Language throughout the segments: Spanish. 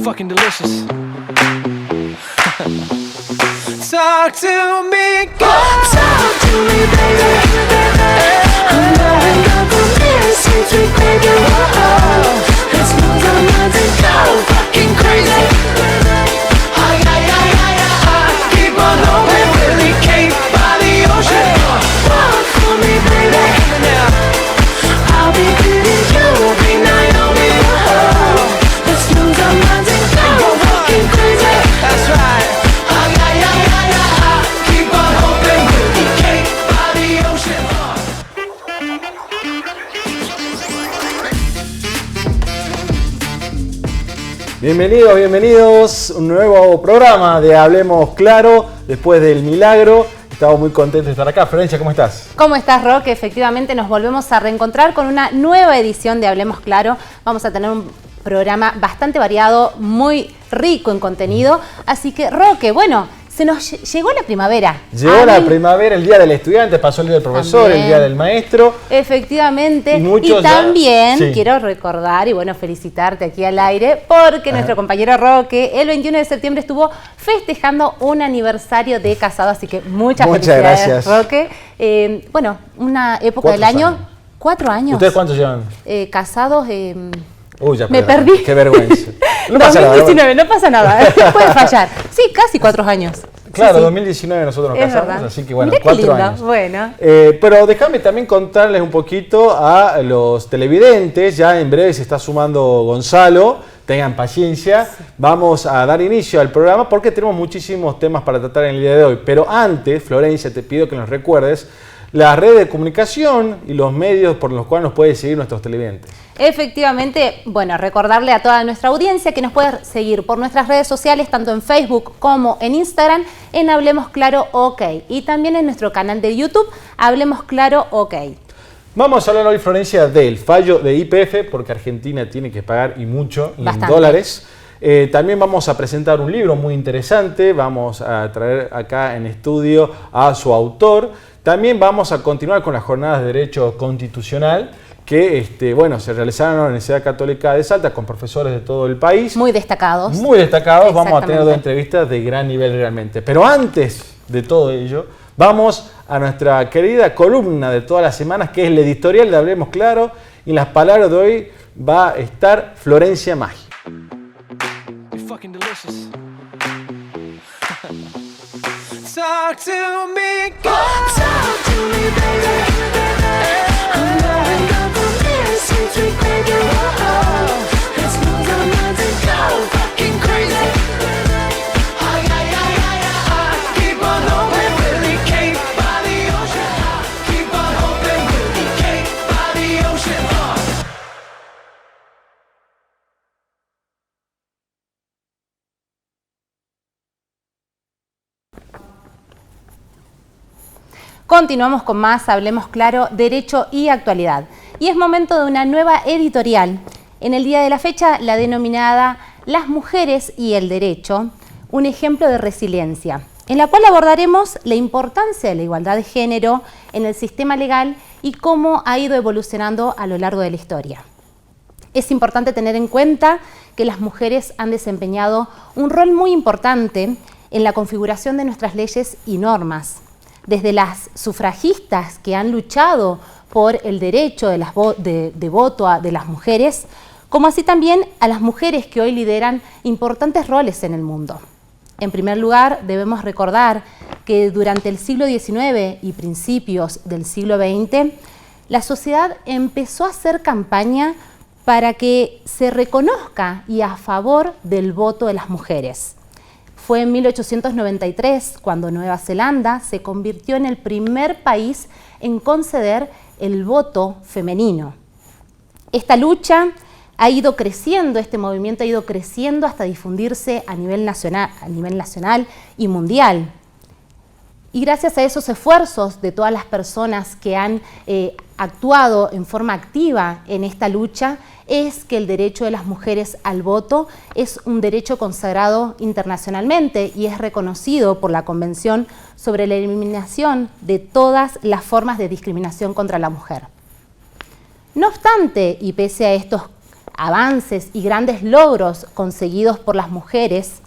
fucking delicious. Talk to me, girl. Talk to me, baby. I'm knowing up from here, sweet, sweet baby. Whoa, let's move our minds and go fucking crazy. Ay, ay, ay, ay, ay, keep on hoping we'll be caved by the ocean. Walk for me, baby. I'll be Beauty, you'll be Naomi. Whoa, let's lose our minds and go fucking crazy. That's right. Ay, ay, ay, ay, ay, keep on hoping we'll be caved by the ocean. Bienvenidos, bienvenidos, un nuevo programa de Hablemos Claro, después del milagro. Estamos muy contentos de estar acá. Florencia, ¿cómo estás? ¿Cómo estás, Roque? Efectivamente nos volvemos a reencontrar con una nueva edición de Hablemos Claro. Vamos a tener un programa bastante variado, muy rico en contenido. Así que, Roque, bueno, se nos llegó la primavera. Llegó la primavera, el día del estudiante, pasó el día del profesor, También. el día del maestro. Efectivamente. Y también sí. quiero recordar y bueno, felicitarte aquí al aire porque nuestro compañero Roque el 21 de septiembre estuvo festejando un aniversario de casado, así que muchas felicidades, gracias. Roque. Bueno, una época del año, años. 4 años. ¿Ustedes cuántos llevan? Casados, Uy, ya me perdí. Qué vergüenza. No pasa 2019, nada. no pasa nada, puede fallar. Sí, casi 4 años. Claro, Sí, sí. 2019 nosotros nos Es casamos, verdad. así que bueno, Mirá qué 4 lindo. años. Bueno. Pero déjame también contarles un poquito a los televidentes. Ya en breve se está sumando Gonzalo. Tengan paciencia. Vamos a dar inicio al programa porque tenemos muchísimos temas para tratar en el día de hoy. Pero antes, Florencia, te pido que nos recuerdes las redes de comunicación y los medios por los cuales nos pueden seguir nuestros televidentes. Efectivamente, bueno, recordarle a toda nuestra audiencia que nos puede seguir por nuestras redes sociales, tanto en Facebook como en Instagram, en Hablemos Claro OK. Y también en nuestro canal de YouTube, Hablemos Claro OK. Vamos a hablar hoy, Florencia, del fallo de YPF, porque Argentina tiene que pagar y mucho, y en Bastante. dólares. También vamos a presentar un libro muy interesante, vamos a traer acá en estudio a su autor. También vamos a continuar con las jornadas de Derecho Constitucional que bueno, se realizaron en la Universidad Católica de Salta con profesores de todo el país. Muy destacados. Muy destacados, vamos a tener dos Exactamente. entrevistas de gran nivel realmente. Pero antes de todo ello, vamos a nuestra querida columna de todas las semanas, que es el editorial de Hablemos Claro, y en las palabras de hoy va a estar Florencia Maggi. You're fucking delicious. Talk to me, girl. Talk to me, baby. I'm knowing up from here, sweet, sweet baby. Whoa, let's lose our minds and go fucking crazy. Ay, ay, ay, ay, ay, keep on hoping we'll be caved by the ocean. Keep on hoping we'll be caved by the ocean. Continuamos con más Hablemos Claro, Derecho y Actualidad. Y es momento de una nueva editorial. En el día de la fecha, la denominada Las mujeres y el derecho, un ejemplo de resiliencia, en la cual abordaremos la importancia de la igualdad de género en el sistema legal y cómo ha ido evolucionando a lo largo de la historia. Es importante tener en cuenta que las mujeres han desempeñado un rol muy importante en la configuración de nuestras leyes y normas. Desde las sufragistas que han luchado por el derecho de voto de las mujeres, como así también a las mujeres que hoy lideran importantes roles en el mundo. En primer lugar, debemos recordar que durante el siglo XIX y principios del siglo XX, la sociedad empezó a hacer campaña para que se reconozca y a favor del voto de las mujeres. Fue en 1893 cuando Nueva Zelanda se convirtió en el primer país en conceder el voto femenino. Esta lucha ha ido creciendo, este movimiento ha ido creciendo hasta difundirse a nivel nacional y mundial. Y gracias a esos esfuerzos de todas las personas que han actuado en forma activa en esta lucha, es que el derecho de las mujeres al voto es un derecho consagrado internacionalmente y es reconocido por la Convención sobre la Eliminación de todas las formas de discriminación contra la mujer. No obstante, y pese a estos avances y grandes logros conseguidos por las mujeres,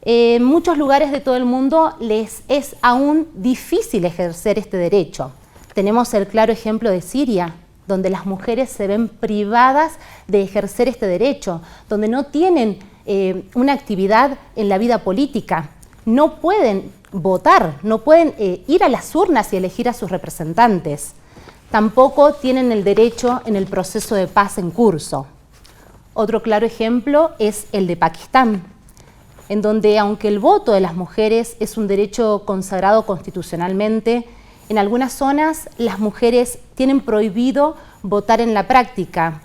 en muchos lugares de todo el mundo les es aún difícil ejercer este derecho. Tenemos el claro ejemplo de Siria, donde las mujeres se ven privadas de ejercer este derecho, donde no tienen una actividad en la vida política, no pueden votar, no pueden ir a las urnas y elegir a sus representantes. Tampoco tienen el derecho en el proceso de paz en curso. Otro claro ejemplo es el de Pakistán, en donde aunque el voto de las mujeres es un derecho consagrado constitucionalmente, en algunas zonas las mujeres tienen prohibido votar en la práctica,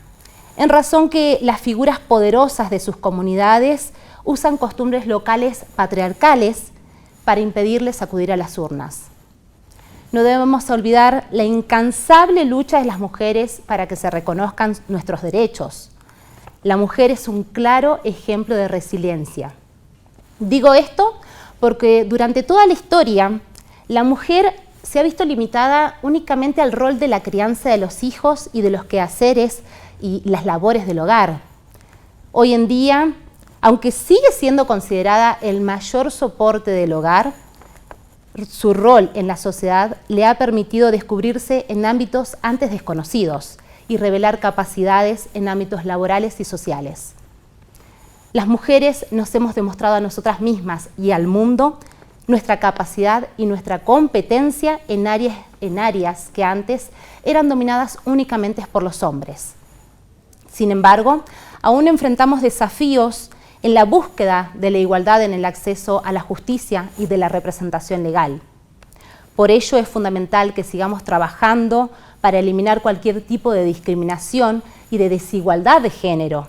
en razón que las figuras poderosas de sus comunidades usan costumbres locales patriarcales para impedirles acudir a las urnas. No debemos olvidar la incansable lucha de las mujeres para que se reconozcan nuestros derechos. La mujer es un claro ejemplo de resiliencia. Digo esto porque durante toda la historia la mujer se ha visto limitada únicamente al rol de la crianza de los hijos y de los quehaceres y las labores del hogar. Hoy en día, aunque sigue siendo considerada el mayor soporte del hogar, su rol en la sociedad le ha permitido descubrirse en ámbitos antes desconocidos y revelar capacidades en ámbitos laborales y sociales. Las mujeres nos hemos demostrado a nosotras mismas y al mundo nuestra capacidad y nuestra competencia en áreas que antes eran dominadas únicamente por los hombres. Sin embargo, aún enfrentamos desafíos en la búsqueda de la igualdad en el acceso a la justicia y de la representación legal. Por ello es fundamental que sigamos trabajando para eliminar cualquier tipo de discriminación y de desigualdad de género.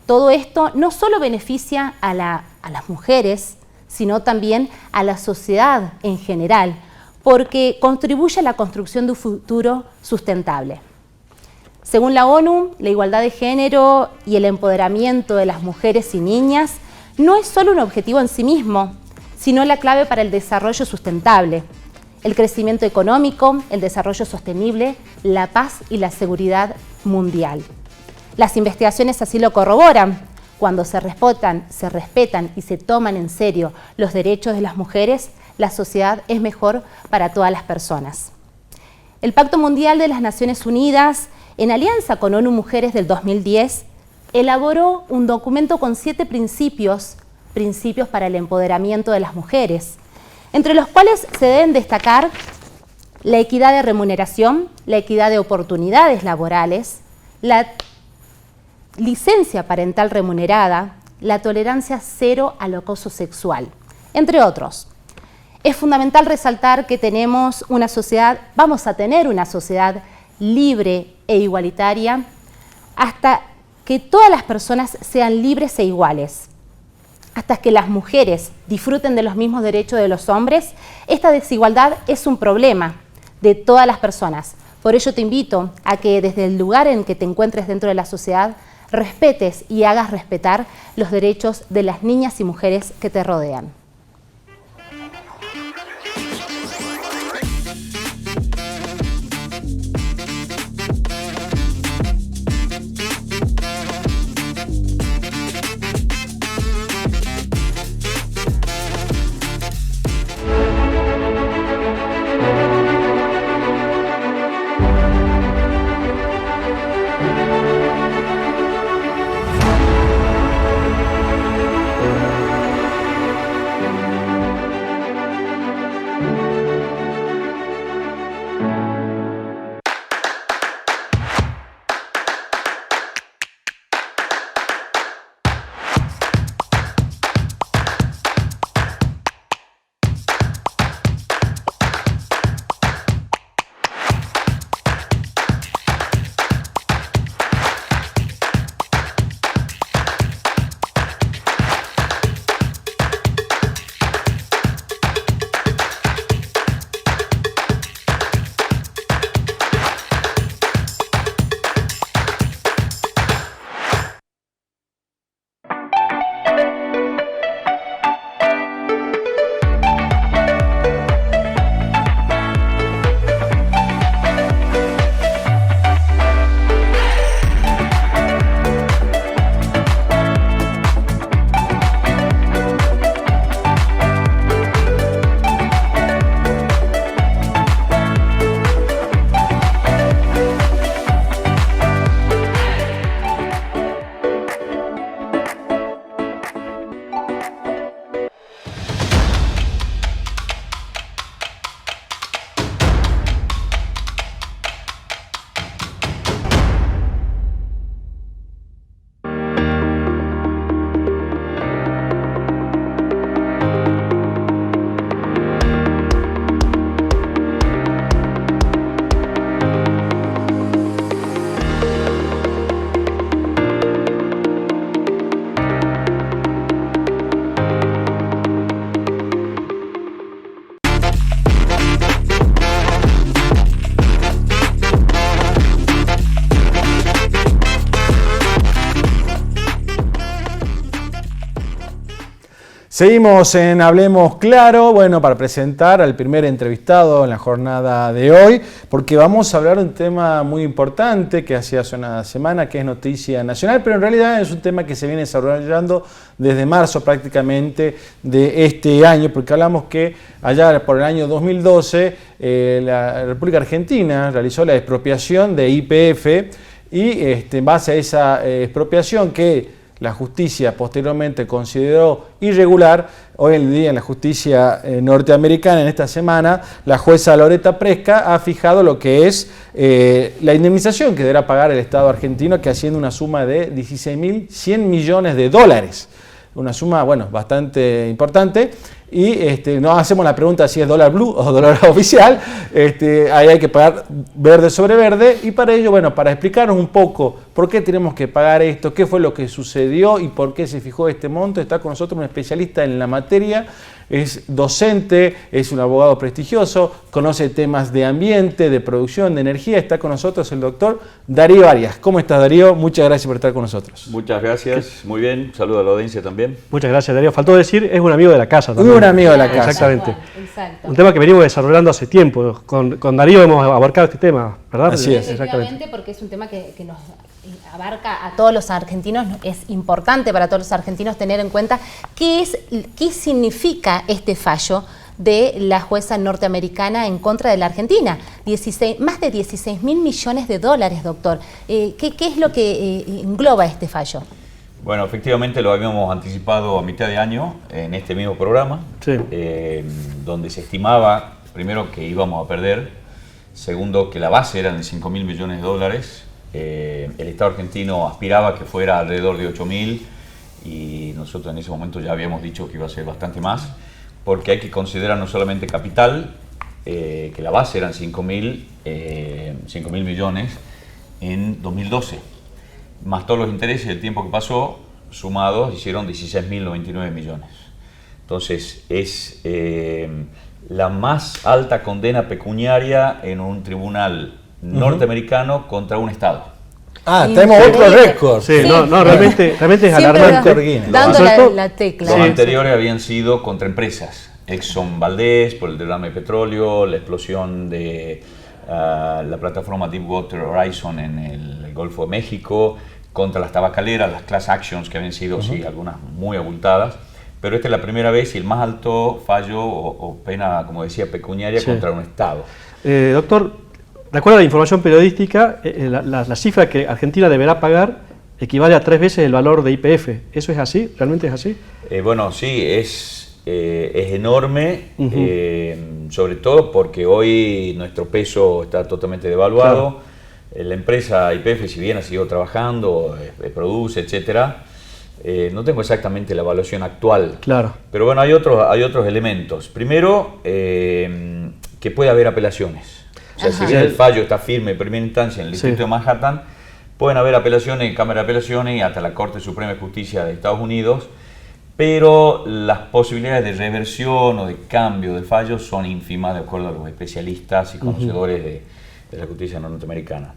Todo esto no solo beneficia a las mujeres, sino también a la sociedad en general, porque contribuye a la construcción de un futuro sustentable. Según la ONU, la igualdad de género y el empoderamiento de las mujeres y niñas no es solo un objetivo en sí mismo, sino la clave para el desarrollo sustentable, el crecimiento económico, el desarrollo sostenible, la paz y la seguridad mundial. Las investigaciones así lo corroboran. Cuando se respetan y se toman en serio los derechos de las mujeres, la sociedad es mejor para todas las personas. El Pacto Mundial de las Naciones Unidas, en alianza con ONU Mujeres del 2010, elaboró un documento con 7 principios para el empoderamiento de las mujeres, entre los cuales se deben destacar la equidad de remuneración, la equidad de oportunidades laborales, la licencia parental remunerada, la tolerancia cero al acoso sexual, entre otros. Es fundamental resaltar que vamos a tener una sociedad libre e igualitaria hasta que todas las personas sean libres e iguales. Hasta que las mujeres disfruten de los mismos derechos de los hombres, esta desigualdad es un problema de todas las personas. Por ello te invito a que desde el lugar en que te encuentres dentro de la sociedad, respetes y hagas respetar los derechos de las niñas y mujeres que te rodean. Seguimos en Hablemos Claro, bueno, para presentar al primer entrevistado en la jornada de hoy, porque vamos a hablar de un tema muy importante que hace una semana, que es noticia nacional, pero en realidad es un tema que se viene desarrollando desde marzo prácticamente de este año, porque hablamos que allá por el año 2012 la República Argentina realizó la expropiación de YPF y en base a esa expropiación que la justicia posteriormente consideró irregular, hoy en día en la justicia norteamericana, en esta semana, la jueza Loretta Preska ha fijado lo que es la indemnización que deberá pagar el Estado argentino, que asciende a una suma de 16.100 millones de dólares. Una suma, bueno, bastante importante. Y no hacemos la pregunta si es dólar blue o dólar oficial, ahí hay que pagar verde sobre verde, y para ello, bueno, para explicarnos un poco por qué tenemos que pagar esto, qué fue lo que sucedió y por qué se fijó este monto, está con nosotros un especialista en la materia, es docente, es un abogado prestigioso, conoce temas de ambiente, de producción, de energía, está con nosotros el doctor Darío Arias. ¿Cómo estás, Darío? Muchas gracias por estar con nosotros. Muchas gracias, muy bien, saludo a la audiencia también. Muchas gracias, Darío. Faltó decir, es un amigo de la casa también. Un amigo de la casa. Exactamente. Exacto. Un tema que venimos desarrollando hace tiempo. Con Darío hemos abarcado este tema, ¿verdad? Así es. Efectivamente, porque es un tema que nos abarca a todos los argentinos. Es importante para todos los argentinos tener en cuenta qué significa este fallo de la jueza norteamericana en contra de la Argentina. Más de 16.000 millones de dólares, doctor. ¿Qué es lo que engloba este fallo? Bueno, efectivamente lo habíamos anticipado a mitad de año en este mismo programa, Sí. donde se estimaba, primero, que íbamos a perder, segundo, que la base eran de 5.000 millones de dólares, el Estado argentino aspiraba que fuera alrededor de 8.000 y nosotros en ese momento ya habíamos dicho que iba a ser bastante más, porque hay que considerar no solamente capital, que la base eran 5.000 millones en 2012. Más todos los intereses del tiempo que pasó, sumados, hicieron 16.099 millones. Entonces, es la más alta condena pecuniaria en un tribunal norteamericano contra un Estado. Tenemos otro récord. Sí, Sí. no, realmente es Siempre alarmante. dando Sobre la tecla. Los Sí, anteriores habían sido contra empresas. Exxon Valdez por el derrame de petróleo, la explosión de la plataforma Deepwater Horizon en el Golfo de México, contra las tabacaleras, las class actions que habían sido, sí, algunas muy abultadas, pero esta es la primera vez y el más alto fallo o pena, como decía, pecuniaria, Sí. contra un Estado. Doctor, de acuerdo a la información periodística, la cifra que Argentina deberá pagar equivale a 3 veces el valor de YPF. ¿Eso es así? ¿Realmente es así? Bueno, sí, es enorme, sobre todo porque hoy nuestro peso está totalmente devaluado. Claro. La empresa YPF, si bien ha seguido trabajando, produce, etcétera, no tengo exactamente la evaluación actual. Claro. Pero bueno, hay otros elementos. Primero, que puede haber apelaciones. O sea, Ajá. si bien el fallo está firme en primera instancia en el distrito Sí. de Manhattan, pueden haber apelaciones en Cámara de Apelaciones y hasta la Corte Suprema de Justicia de Estados Unidos, pero las posibilidades de reversión o de cambio del fallo son ínfimas, de acuerdo a los especialistas y conocedores de la justicia norteamericana.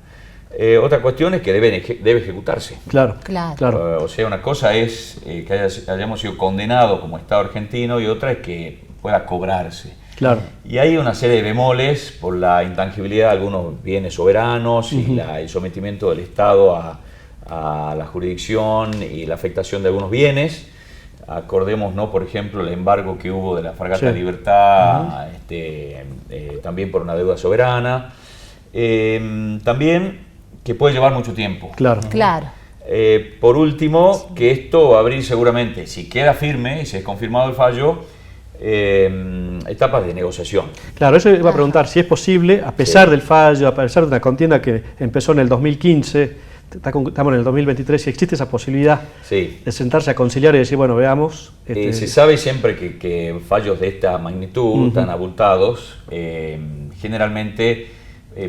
Otra cuestión es que debe ejecutarse. Claro. Claro. O sea, una cosa es que hayamos sido condenados como Estado argentino y otra es que pueda cobrarse. Claro. Y hay una serie de bemoles por la intangibilidad de algunos bienes soberanos y el sometimiento del Estado a la jurisdicción y la afectación de algunos bienes. Acordemos, ¿no?, por ejemplo, el embargo que hubo de la fragata Sí. Libertad, también por una deuda soberana. También que puede llevar mucho tiempo. Claro. Claro. Por último, que esto va a abrir seguramente, si queda firme y se es confirmado el fallo, etapas de negociación. Claro, eso iba a preguntar si es posible, a pesar del fallo, a pesar de una contienda que empezó en el 2015, estamos en el 2023, si existe esa posibilidad Sí. de sentarse a conciliar y decir, bueno, veamos. Se sabe siempre que fallos de esta magnitud, tan abultados, generalmente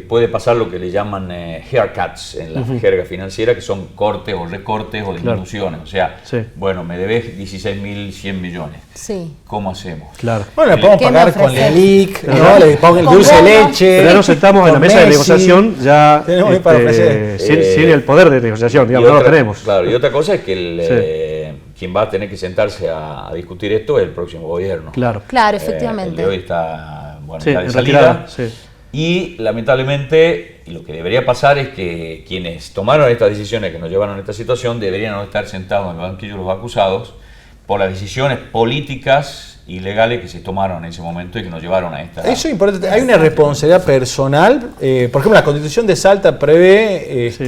puede pasar lo que le llaman haircuts en la jerga financiera, que son cortes o recortes o disminuciones. O sea, Sí. bueno, me debes 16.100 millones. Sí. ¿Cómo hacemos? Claro. Bueno, le podemos ¿Qué me pagar con ofreces? LELIC, Pero ¿no? Le pongo el con dulce de bonos. leche. Pero ya nos sentamos en la con mesa de Messi. negociación ya Tenemos ahí para ofrecer. sin el poder de negociación, digamos, no lo tenemos. Claro, y otra cosa es que quien va a tener que sentarse a discutir esto es el próximo gobierno. Claro. Claro, El efectivamente. de hoy está, bueno, Sí, está de en salida. retirada, sí. Y lamentablemente lo que debería pasar es que quienes tomaron estas decisiones que nos llevaron a esta situación deberían no estar sentados en el banquillo de los acusados por las decisiones políticas y legales que se tomaron en ese momento y que nos llevaron a esta... Eso es importante. Hay una responsabilidad personal. Por ejemplo, la Constitución de Salta prevé Sí.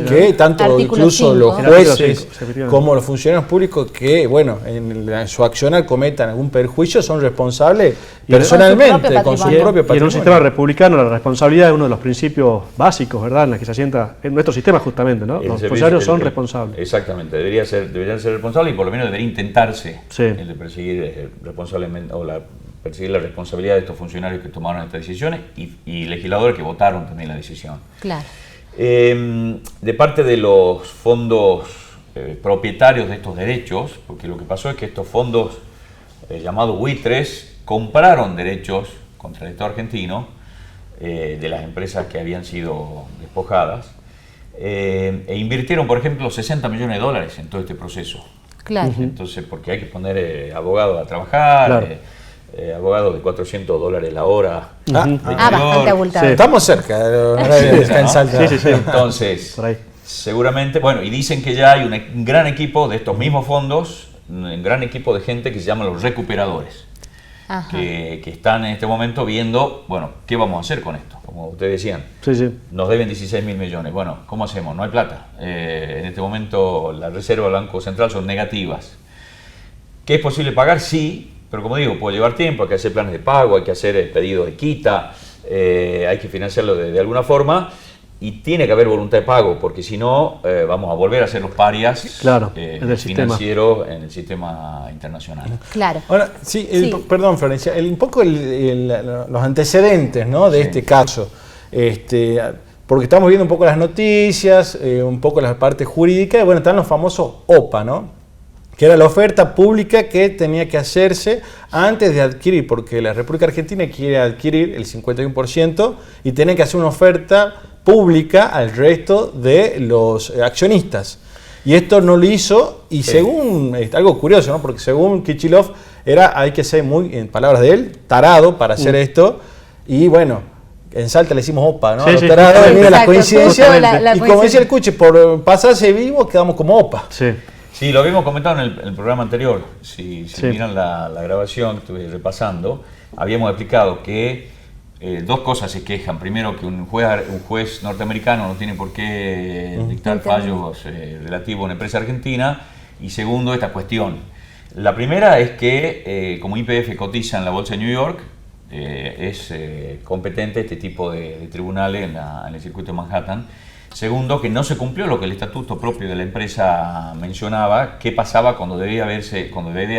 que tanto Artículo incluso 5. los El artículo jueces 5, efectivamente. como los funcionarios públicos que, bueno, en su accionar cometan algún perjuicio son responsables personalmente con su patrimonio. propio Y en patrimonio. un sistema republicano la responsabilidad es uno de los principios básicos, ¿verdad?, en la que se asienta en nuestro sistema justamente, ¿no? El Los servicio- funcionarios son el- responsables. Exactamente, deberían ser responsables y por lo menos debería intentarse Sí. el de perseguir responsablemente o perseguir la responsabilidad de estos funcionarios que tomaron estas decisiones y legisladores que votaron también la decisión. Claro. De parte de los fondos propietarios de estos derechos, porque lo que pasó es que estos fondos llamados buitres compraron derechos contra el Estado argentino de las empresas que habían sido despojadas e invirtieron, por ejemplo, 60 millones de dólares en todo este proceso. Claro. Entonces, porque hay que poner abogados a trabajar, Claro. abogados de $400 la hora. Bastante abultado. Sí. Estamos cerca, está en ¿no? Salta. Sí, sí, sí. Entonces, Por ahí. seguramente, bueno, y dicen que ya hay un gran equipo de estos mismos fondos, un gran equipo de gente que se llaman los recuperadores, Ajá. que están en este momento viendo, bueno, ¿qué vamos a hacer con esto? Como ustedes decían, Sí, sí. nos deben 16.000 millones. Bueno, ¿cómo hacemos? No hay plata. En este momento las reservas del Banco Central son negativas. ¿Qué es posible pagar? Sí, pero como digo, puede llevar tiempo, hay que hacer planes de pago, hay que hacer pedidos de quita, hay que financiarlo de alguna forma y tiene que haber voluntad de pago, porque si no vamos a volver a ser los parias Claro, en el sistema. financieros en el sistema internacional. Claro. Ahora, sí, Sí. perdón, Florencia, un poco los antecedentes, ¿no?, de este caso. Porque estamos viendo un poco las noticias, un poco la parte jurídica, y bueno, están los famosos OPA, ¿no?, que era la oferta pública que tenía que hacerse antes de adquirir, porque la República Argentina quiere adquirir el 51% y tiene que hacer una oferta pública al resto de los accionistas. Y esto no lo hizo, y según, algo curioso, ¿no?, porque según Kichilov, hay que ser muy, en palabras de él, tarado para hacer esto, y bueno, en Salta le decimos OPA, ¿no? Sí, A los sí, tarados, sí, mira la exacto, coincidencia, justo la y como decía el Cuchi, por pasarse vivo quedamos como OPA. Sí. Sí, lo habíamos comentado en el programa anterior. Si Sí. miran la grabación que estuve repasando, habíamos explicado que dos cosas se quejan. Primero, que un juez norteamericano no tiene por qué dictar fallos relativos a una empresa argentina. Y segundo, esta cuestión. La primera es que, como YPF cotiza en la Bolsa de New York, es competente este tipo de tribunales en el circuito de Manhattan. Segundo, que no se cumplió lo que el estatuto propio de la empresa mencionaba, qué pasaba cuando debía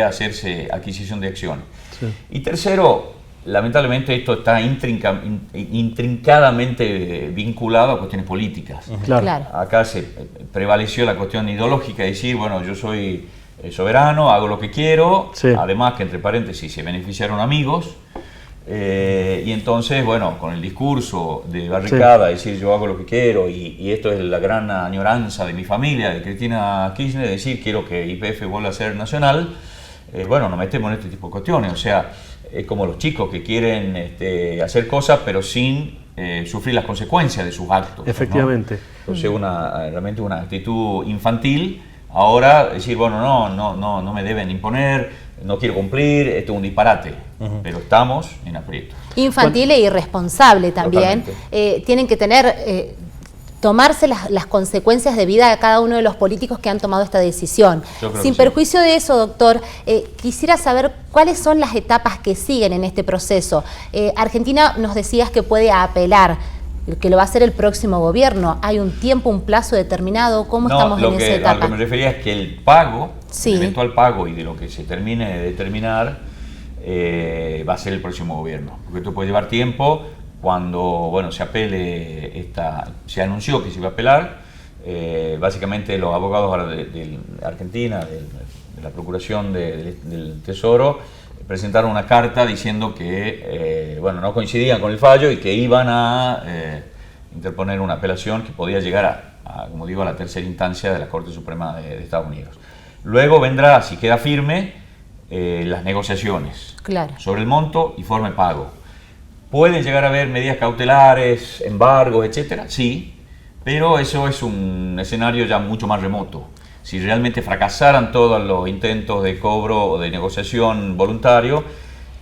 hacerse adquisición de acciones. Sí. Y tercero, lamentablemente esto está intrincadamente vinculado a cuestiones políticas. Claro. Claro. Acá se prevaleció la cuestión ideológica de decir, bueno, yo soy soberano, hago lo que quiero, Sí. además que entre paréntesis se beneficiaron amigos. Y entonces, bueno, con el discurso de barricada, decir yo hago lo que quiero y esto es la gran añoranza de mi familia, de Cristina Kirchner, decir quiero que YPF vuelva a ser nacional, bueno, nos metemos en este tipo de cuestiones, o sea, es como los chicos que quieren hacer cosas pero sin sufrir las consecuencias de sus actos, ¿no? Efectivamente. Entonces realmente una actitud infantil, ahora decir, bueno, no me deben imponer, no quiero cumplir, esto es un disparate, pero estamos en aprieto. Infantil e irresponsable también. Totalmente. Tienen que tomarse las consecuencias de vida a cada uno de los políticos que han tomado esta decisión. Yo creo Sin que sí. perjuicio de eso, doctor, quisiera saber cuáles son las etapas que siguen en este proceso. Argentina, nos decías que puede apelar, que lo va a hacer el próximo gobierno. ¿Hay un tiempo, un plazo determinado? ¿Cómo estamos en esa A lo que etapa? me refería es que el pago, Sí. el eventual pago y de lo que se termine de determinar va a ser el próximo gobierno. Porque esto puede llevar tiempo. Cuando, bueno, se apele se anunció que se iba a apelar, básicamente los abogados ahora de Argentina, de la Procuración del Tesoro, presentaron una carta diciendo que bueno, no coincidían con el fallo y que iban a interponer una apelación que podía llegar como digo, a la tercera instancia de la Corte Suprema de Estados Unidos. Luego vendrá, si queda firme, las negociaciones Claro. sobre el monto y forma de pago. ¿Pueden llegar a haber medidas cautelares, embargos, etcétera? Sí, pero eso es un escenario ya mucho más remoto. Si realmente fracasaran todos los intentos de cobro o de negociación voluntario,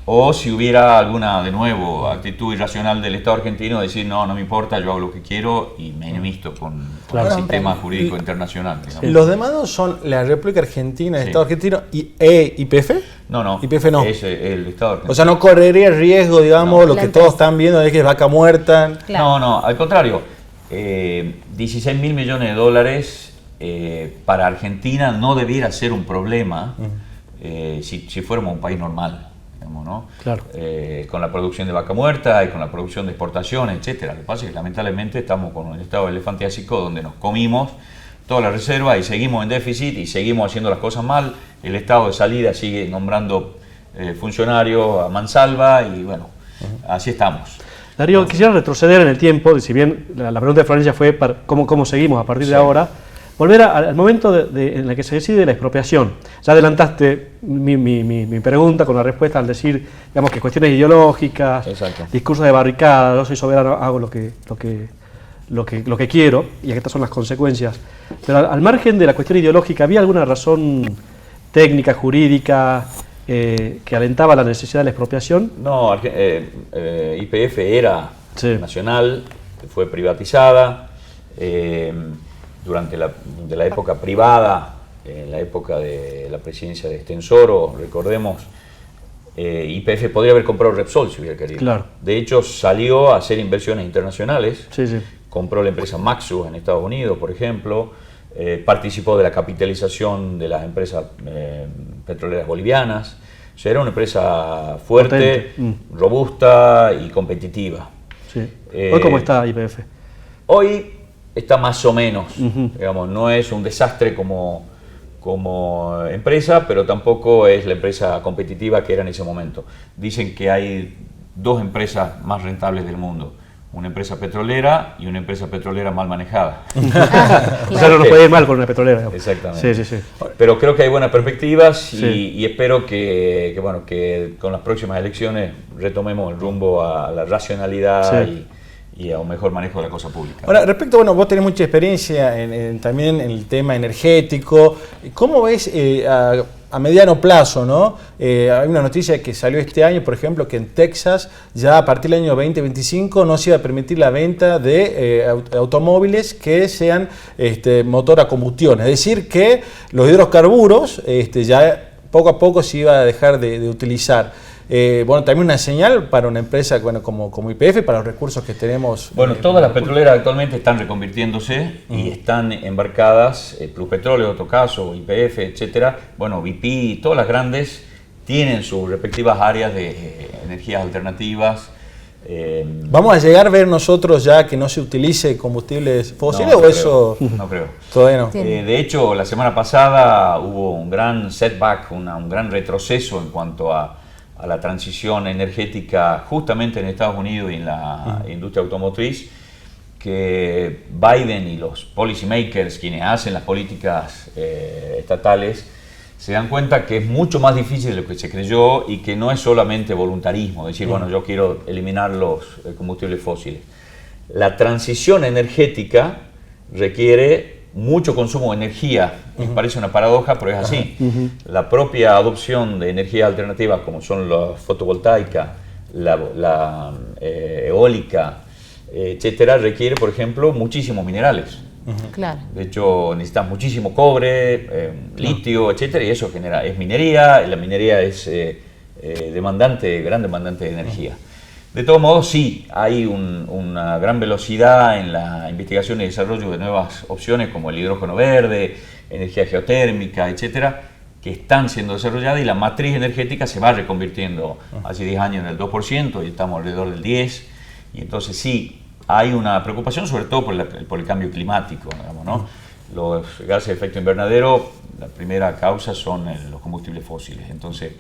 o si hubiera alguna, de nuevo, actitud irracional del Estado argentino de decir no me importa, yo hago lo que quiero y me enemisto con Claro. el sistema jurídico internacional. digamos. ¿Los demandos son la República Argentina, el Sí. Estado argentino y YPF? No, YPF no. es el Estado argentino. O sea, no correría el riesgo, digamos, No. lo La que empresa. todos están viendo es que es vaca muerta. Claro. No, al contrario. 16 mil millones de dólares para Argentina no debiera ser un problema si fuéramos un país normal, digamos, ¿no? Claro. Con la producción de vaca muerta y con la producción de exportaciones, etcétera. Lo que pasa es que lamentablemente estamos con un estado elefantiásico donde nos comimos toda la reserva y seguimos en déficit y seguimos haciendo las cosas mal. El estado de salida sigue nombrando funcionarios a mansalva y bueno, así estamos. Darío, quisiera retroceder en el tiempo, si bien la pregunta de Florencia fue para cómo seguimos a partir de ahora, volver al momento en el que se decide la expropiación. Ya adelantaste mi pregunta con la respuesta al decir, digamos, que cuestiones ideológicas, Exacto. discursos de barricada, yo soy soberano, hago lo que quiero, y estas son las consecuencias. Pero al margen de la cuestión ideológica, ¿había alguna razón técnica, jurídica, que alentaba la necesidad de la expropiación? No, YPF era Sí. nacional, fue privatizada durante la época privada, en la época de la presidencia de Estensoro, recordemos, YPF podría haber comprado Repsol si hubiera querido. Claro. De hecho, salió a hacer inversiones internacionales, Sí, sí. compró la empresa Maxus en Estados Unidos, por ejemplo, participó de la capitalización de las empresas petroleras bolivianas. O sea, era una empresa fuerte, Potente. robusta y competitiva. Sí. ¿Hoy cómo está YPF? Hoy está más o menos, Ujú. digamos, no es un desastre como empresa, pero tampoco es la empresa competitiva que era en ese momento. Dicen que hay dos empresas más rentables del mundo. Una empresa petrolera y una empresa petrolera mal manejada. O sea, no nos puede ir mal con una petrolera. digamos. Exactamente. Sí, sí, sí. Pero creo que hay buenas perspectivas y, Sí. y espero que con las próximas elecciones retomemos el rumbo a la racionalidad Sí. y a un mejor manejo de la cosa pública. Ahora, respecto, bueno, vos tenés mucha experiencia también en el tema energético. ¿Cómo ves a mediano plazo, no? Hay una noticia que salió este año, por ejemplo, que en Texas ya a partir del año 2025 no se iba a permitir la venta de automóviles que sean motor a combustión. Es decir, que los hidrocarburos ya poco a poco se iba a dejar de utilizar. Bueno, también una señal para una empresa como YPF, para los recursos que tenemos. Bueno, todas las petroleras actualmente están reconvirtiéndose y están embarcadas, Plus Petróleo, en otro caso, YPF, etcétera. Bueno, BP, todas las grandes tienen sus respectivas áreas de energías alternativas. ¿Vamos a llegar a ver nosotros ya que no se utilice combustibles fósiles No, o no eso creo, no creo. todavía no? Sí. De hecho, la semana pasada hubo un gran setback, un gran retroceso en cuanto a la transición energética justamente en Estados Unidos y en la industria automotriz, que Biden y los policymakers, quienes hacen las políticas estatales, se dan cuenta que es mucho más difícil de lo que se creyó y que no es solamente voluntarismo, decir, bueno, yo quiero eliminar los combustibles fósiles. La transición energética requiere mucho consumo de energía. Me parece una paradoja, pero es así. La propia adopción de energías alternativas, como son la fotovoltaica, la eólica, etcétera, requiere, por ejemplo, muchísimos minerales. Claro. De hecho, necesitas muchísimo cobre, litio, etcétera, y eso es minería, y la minería es gran demandante de energía. De todos modos, sí, hay una gran velocidad en la investigación y desarrollo de nuevas opciones como el hidrógeno verde, energía geotérmica, etcétera, que están siendo desarrolladas y la matriz energética se va reconvirtiendo hace 10 años en el 2% y estamos alrededor del 10%. Y entonces sí, hay una preocupación sobre todo por el cambio climático, digamos, ¿no? Los gases de efecto invernadero, la primera causa son los combustibles fósiles. Entonces,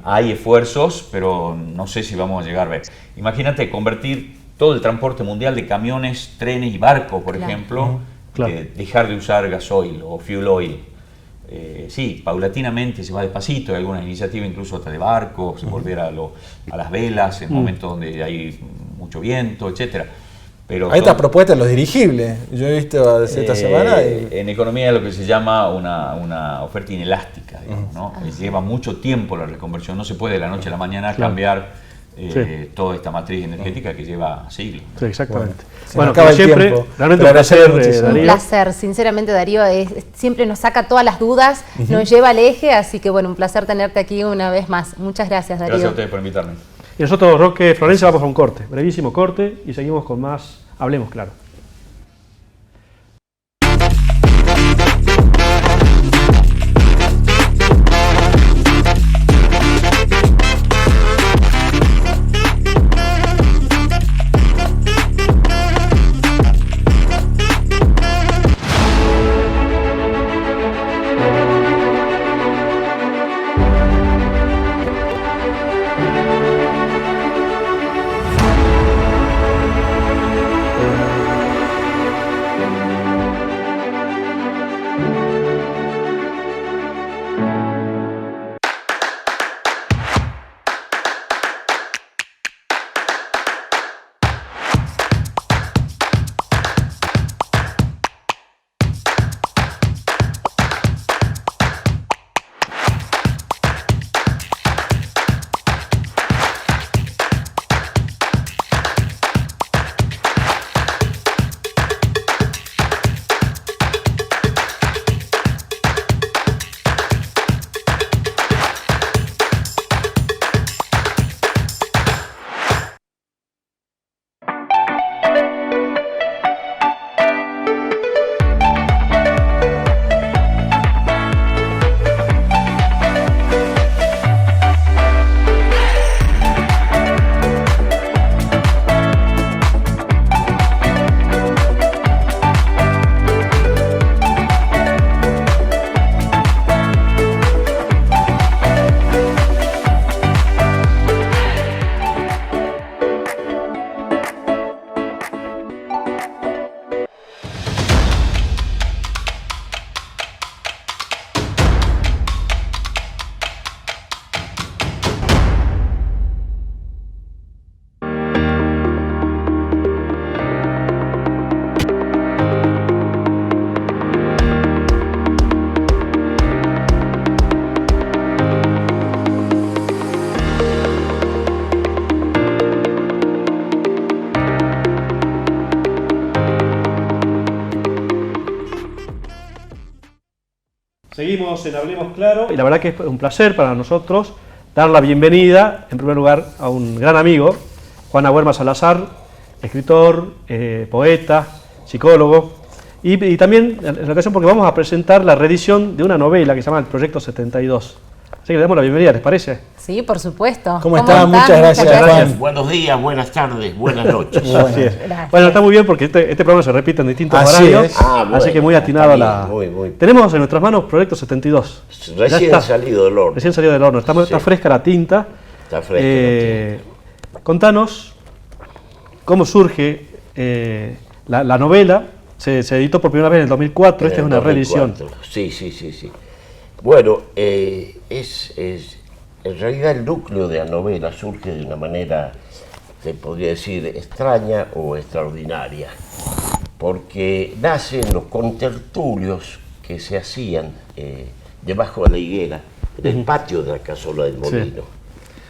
hay esfuerzos, pero no sé si vamos a llegar a ver. Imagínate convertir todo el transporte mundial de camiones, trenes y barcos, por Claro. ejemplo, Claro. dejar de usar gasoil o fuel oil. sí, paulatinamente se va despacito, hay algunas iniciativas incluso hasta de barcos, volver a las velas en momentos donde hay mucho viento, etcétera. Pero Hay estas propuestas, los dirigibles. Yo he visto esta semana. en economía es lo que se llama una oferta inelástica, digamos, ¿no? Lleva mucho tiempo la reconversión, no se puede de la noche a la mañana cambiar toda esta matriz energética que lleva siglos. Sí, exactamente. Bueno, Como el siempre, tiempo. realmente Te un agradezco placer, muchísimo. Un Darío. placer, sinceramente Darío, siempre nos saca todas las dudas, nos lleva al eje, así que bueno, un placer tenerte aquí una vez más. Muchas gracias, Darío. Gracias a ustedes por invitarme. Y nosotros, Roque, Florencia, vamos a un corte, brevísimo corte, y seguimos con más Hablemos Claro. Seguimos en Hablemos Claro y la verdad que es un placer para nosotros dar la bienvenida, en primer lugar, a un gran amigo, Juan Abuerma Salazar, escritor, poeta, psicólogo, y también en la ocasión porque vamos a presentar la reedición de una novela que se llama El Proyecto 72. Así que le damos la bienvenida, ¿les parece? Sí, por supuesto. ¿Cómo está? Muchas gracias, Juan. Buenos días, buenas tardes, buenas noches. Así es. Gracias. Bueno, está muy bien porque este programa se repite en distintos Así horarios, es. Bueno, así que muy atinado a la... está bien, muy. Tenemos en nuestras manos Proyecto 72. Ya Recién está. salido del horno. Recién salido del horno, está fresca la tinta. Está fresca Contanos cómo surge la novela. Se editó por primera vez en el 2004, esta es una reedición. Sí. Bueno, en realidad el núcleo de la novela surge de una manera, se podría decir, extraña o extraordinaria, porque nace en los contertulios que se hacían debajo de la higuera, en el patio de la casola del molino.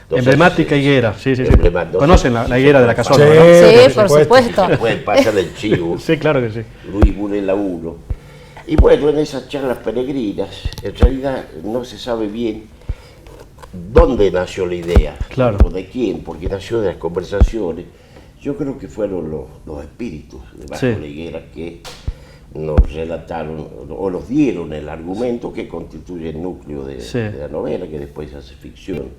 Entonces, Emblemática higuera, sí. emblemática. Conocen la higuera de la casola, Sí. ¿no? Sí, por por supuesto. supuesto. Pueden pasar el chivo. Sí, claro que sí. Luis Burela 1. Y bueno, en esas charlas peregrinas, en realidad no se sabe bien dónde nació la idea, Claro. o de quién, porque nació de las conversaciones. Yo creo que fueron los espíritus debajo Sí. de la higuera que nos relataron o nos dieron el argumento que constituye el núcleo de la novela, que después se hace ficción.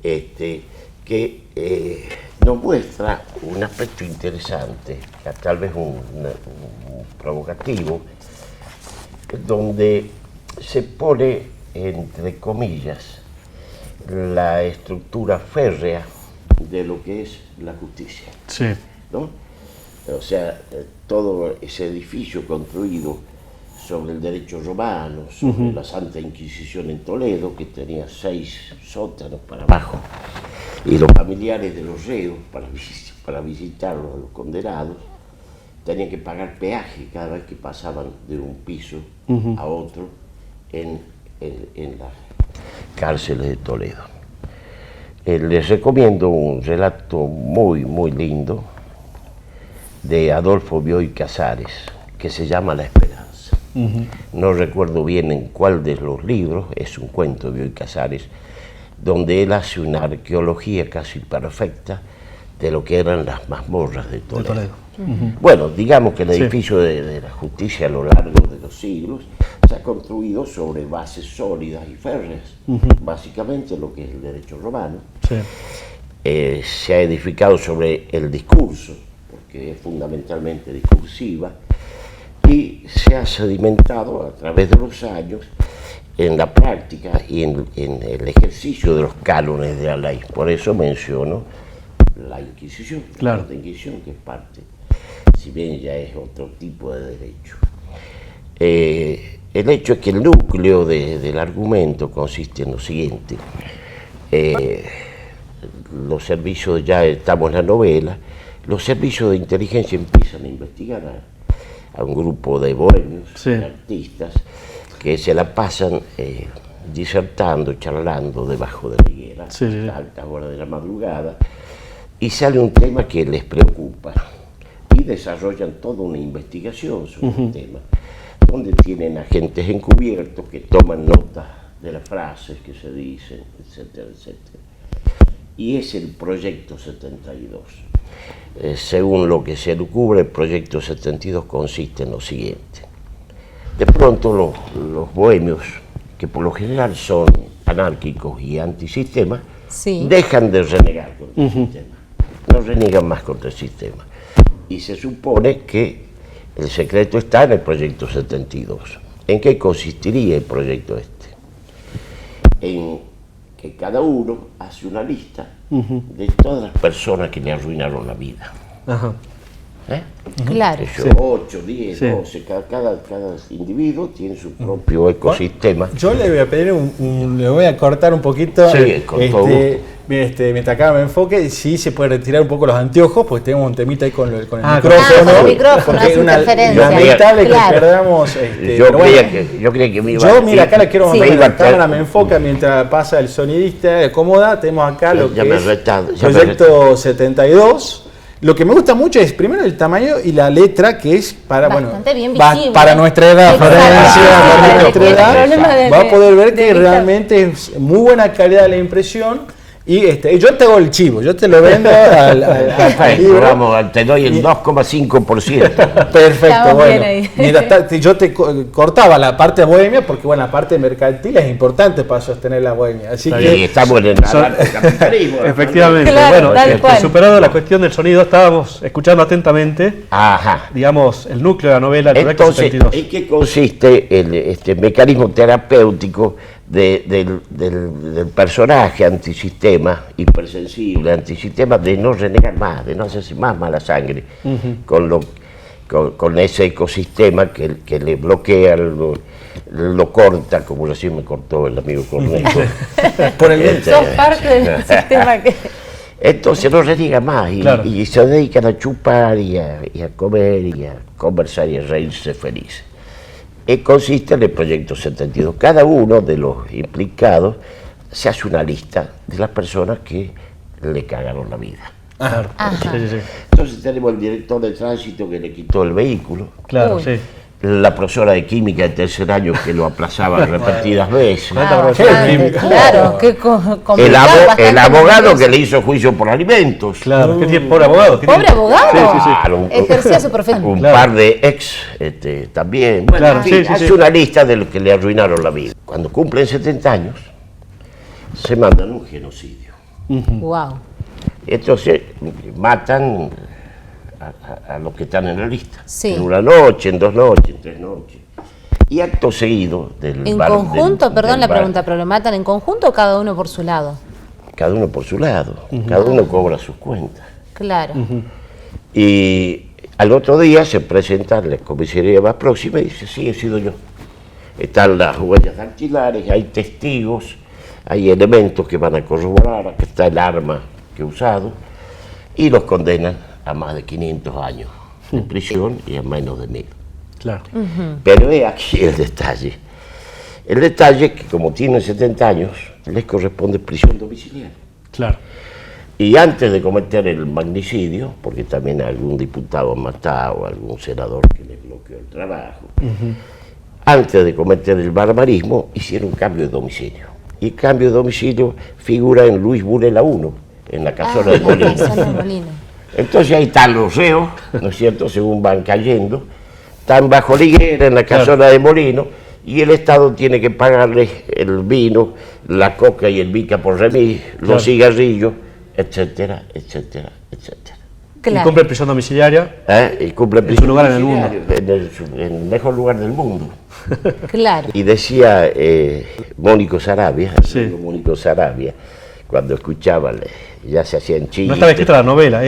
Que nos muestra un aspecto interesante, tal vez un provocativo, donde se pone, entre comillas, la estructura férrea de lo que es la justicia, Sí. ¿no? O sea, todo ese edificio construido sobre el derecho romano, sobre la Santa Inquisición en Toledo, que tenía 6 sótanos para abajo, y los familiares de los reos, para visitarlos, a los condenados, tenían que pagar peaje cada vez que pasaban de un piso a otro en las cárceles de Toledo. Les recomiendo un relato muy, muy lindo de Adolfo Bioy Casares, que se llama La Esperanza. No recuerdo bien en cuál de los libros, es un cuento de Bioy Casares, donde él hace una arqueología casi perfecta de lo que eran las mazmorras de Toledo. Bueno, digamos que el edificio de la justicia a lo largo de los siglos se ha construido sobre bases sólidas y férreas, básicamente lo que es el derecho romano. Se ha edificado sobre el discurso, porque es fundamentalmente discursiva, y se ha sedimentado a través de los años en la práctica y en el ejercicio de los cánones de la ley. Por eso menciono la Inquisición, la Santa Inquisición, que es parte, si bien ya es otro tipo de derecho. El hecho es que el núcleo del argumento consiste en lo siguiente. Los servicios, ya estamos en la novela, los servicios de inteligencia empiezan a investigar a un grupo de bohemios, de artistas, que se la pasan disertando, charlando debajo de la higuera, a alta hora de la madrugada, y sale un tema que les preocupa, y desarrollan toda una investigación sobre el tema, donde tienen agentes encubiertos que toman nota de las frases que se dicen, etcétera, etcétera. Y es el Proyecto 72. Según lo que se descubre, el Proyecto 72 consiste en lo siguiente. De pronto los bohemios, que por lo general son anárquicos y antisistema, dejan de renegar contra el sistema. No reniegan más contra el sistema. Y se supone que el secreto está en el Proyecto 72. ¿En qué consistiría el proyecto este? En que cada uno hace una lista de todas las personas que le arruinaron la vida. Claro. 8, 10, 12, cada individuo tiene su propio ecosistema. Yo le voy a pedir le voy a cortar un poquito. Mientras acá me enfoque, sí se puede retirar un poco los anteojos, porque tenemos un temita ahí con el micrófono. Con el micrófono, porque hace interferencia. Lamentable que perdamos. Yo creía que me iba a decir. Mira, acá le quiero mostrar la cámara, me enfoca mientras pasa el sonidista, acomoda. Tenemos acá lo que es Proyecto 72. Lo que me gusta mucho es primero el tamaño y la letra, que es para, bastante bien visible. Para nuestra edad, para nuestra edad, va a poder ver que realmente es muy buena calidad de la impresión. Y yo te hago el chivo, yo te lo vendo al libro. Vamos, te doy el 2,5%. Perfecto, bueno. Yo te cortaba la parte bohemia, porque bueno, la parte mercantil es importante para sostener la bohemia. Así que estamos en el capitalismo. Efectivamente, claro, bueno, superado la cuestión del sonido, estábamos escuchando atentamente, digamos, el núcleo de la novela, el Proyecto 72. ¿En qué consiste este mecanismo terapéutico del personaje antisistema, hipersensible, antisistema, de no renegar más, de no hacerse más mala sangre con ese ecosistema que le bloquea, lo corta, como recién me cortó el amigo Cornejo. Por el Sos parte del sistema que... Entonces no reniega más y se dedican a chupar y a comer y a conversar y a reírse felices. Consiste en el Proyecto 72. Cada uno de los implicados se hace una lista de las personas que le cagaron la vida. Entonces tenemos el director de tránsito que le quitó el vehículo. La profesora de química de tercer año que lo aplazaba repetidas veces. Claro, el abogado que le hizo juicio por alimentos. Claro, ¿qué tiempo? ¿Pobre abogado? ¿Pobre abogado? Claro, ejercía su profesión. Un par de ex también. Bueno, hace una lista de los que le arruinaron la vida. Cuando cumplen 70 años, se mandan un genocidio. Wow. Entonces, matan a los que están en la lista. En una noche, en 2 noches, en 3 noches. Y acto seguido ¿En conjunto? Perdón la pregunta, ¿pero lo matan en conjunto o cada uno por su lado? Cada uno por su lado. Cada uno cobra sus cuentas. Claro. Y Al otro día se presenta en la comisaría más próxima y dice, sí, he sido yo. Están las huellas dactilares, hay testigos, hay elementos que van a corroborar, que está el arma que he usado, y los condenan a más de 500 años de prisión y a menos de 1000. Claro. Pero he aquí el detalle. El detalle es que como tienen 70 años, les corresponde prisión domiciliaria. Claro. Y antes de cometer el magnicidio, porque también algún diputado ha matado, algún senador que les bloqueó el trabajo, antes de cometer el barbarismo, hicieron cambio de domicilio. Y el cambio de domicilio figura en Luis Burela 1, en la casola de Molino. Casona de Molino. Entonces ahí están los reos, ¿no es cierto?, según van cayendo, están bajo la higuera en la casola de Molino, y el Estado tiene que pagarles el vino, la coca y el bica por remis, los cigarrillos, etcétera, etcétera, etcétera. Y Claro. cumple prisión domiciliaria. Y cumple En su prisión lugar en el mundo. domiciliaria, en el mejor lugar del mundo. Claro. Y decía Mónico Sarabia, Sí. amigo Mónico Sarabia, cuando escuchaba, ya se hacían chistes. No estaba escrita la novela,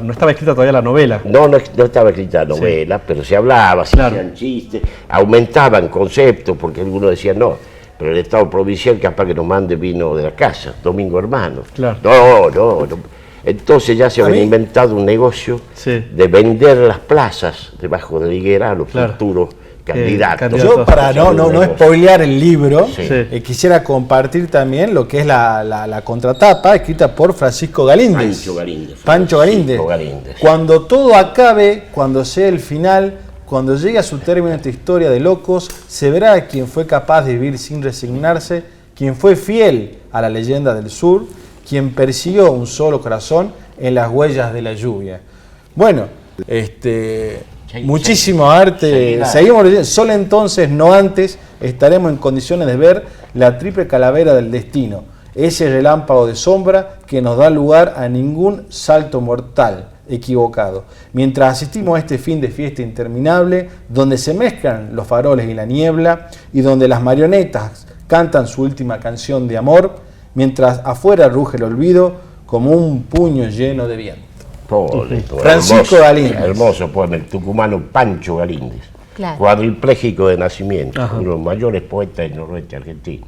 no estaba escrita todavía la novela. No estaba escrita la novela, pero se hablaba, se Claro. hacían chistes, aumentaban conceptos, porque algunos decían no, pero el Estado provincial capaz que nos mande vino de la casa, Domingo Hermano. Claro. No. Entonces ya se habían inventado un negocio Sí. de vender las plazas debajo de la higuera a los Claro. futuros candidatos. candidatos. Yo, para no spoilear el libro, Sí. quisiera compartir también lo que es la contratapa escrita por Francisco Galíndez. Pancho Galíndez. Pancho Galíndez. Francisco Galíndez. Cuando todo acabe, cuando sea el final, cuando llegue a su término esta historia de locos, se verá quien fue capaz de vivir sin resignarse, quien fue fiel a la leyenda del sur, quien persiguió un solo corazón en las huellas de la lluvia. Bueno, muchísimo arte, seguimos leyendo. Solo entonces, no antes, estaremos en condiciones de ver la triple calavera del destino, ese relámpago de sombra que nos da lugar a ningún salto mortal equivocado. Mientras asistimos a este fin de fiesta interminable, donde se mezclan los faroles y la niebla, y donde las marionetas cantan su última canción de amor, mientras afuera ruge el olvido como un puño lleno de viento. Francisco Galíndez. Hermoso poema, el tucumano Pancho Galíndez. Claro. Cuadripléjico de nacimiento, Ajá. uno de los mayores poetas del noroeste argentino.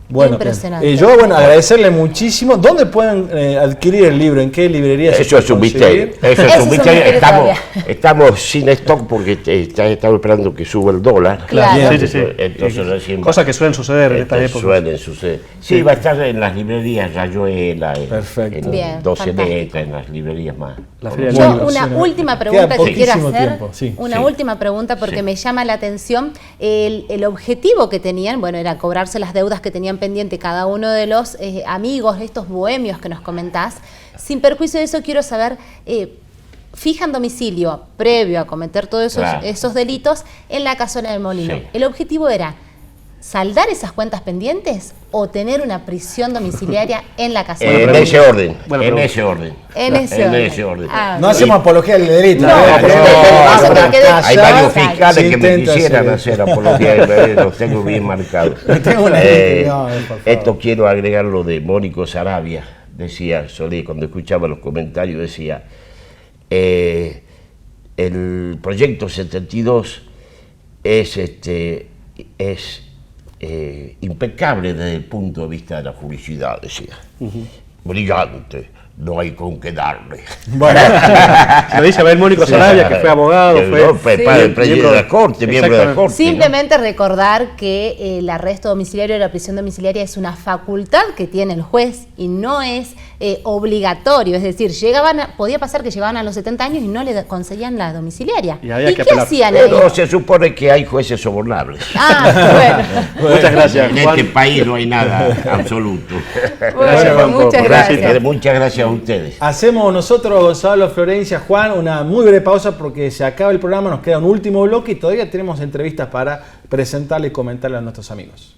Bueno, Impresionante. yo agradecerle muchísimo. ¿Dónde pueden adquirir el libro? ¿En qué librería se Eso es puede un misterio. conseguir? Eso es Eso un es un misterio. misterio todavía. Estamos sin stock porque estamos esperando que suba el dólar. Claro. Sí. Entonces recién Cosas que suelen suceder en estas épocas. Suelen suceder. Sí, va a estar en las librerías Rayuela, Perfecto. Bien, en 12 fantástico. letras, en las librerías más. La Feria del Yo Libro. una Bueno, última queda pregunta que quiero poquísimo hacer, tiempo, sí. una Sí. última pregunta porque Sí. me llama la atención. El objetivo que tenían, bueno, era cobrarse las deudas que tenían pendiente cada uno de los amigos, estos bohemios que nos comentás. Sin perjuicio de eso, quiero saber, fijan domicilio previo a cometer todos Claro. esos delitos en la casola del Molino. Sí. ¿El objetivo era saldar esas cuentas pendientes o tener una prisión domiciliaria en la casola? En ese orden. Buena En pregunta. ese orden. En ese orden. ese orden. Ah, No hacemos apología del delito. No, ¿verdad? pero no, eso no, me quedé- Hay varios Exacto. fiscales Sí, que me intenta quisieran hacer. hacer apología del delito, los tengo bien marcados. Tengo una no, por favor. Esto quiero agregar lo de Mónico Sarabia. Decía, Solé, cuando escuchaba los comentarios, decía, el proyecto 72 es impecable desde el punto de vista de la publicidad, decía. Brillante, no hay con qué darle. Bueno, Se lo dice Abel Mónico Sarabia, que fue abogado, No, fue Sí. padre, presidente de la Corte, miembro de la Exactamente. Corte. Simplemente recordar que el arresto domiciliario o la prisión domiciliaria es una facultad que tiene el juez y no es obligatorio. Es decir, podía pasar que llegaban a los 70 años y no le conseguían la domiciliaria. Y había que qué apelar. hacían ahí? No, se supone que hay jueces sobornables. Ah, Muchas gracias, En Juan. este país no hay nada absoluto. bueno, Juan, por- muchas gracias. Muchas gracias a ustedes. hacemos nosotros, Gonzalo, Florencia, Juan, una muy breve pausa porque se acaba el programa, nos queda un último bloque y todavía tenemos entrevistas para presentarle y comentarle a nuestros amigos.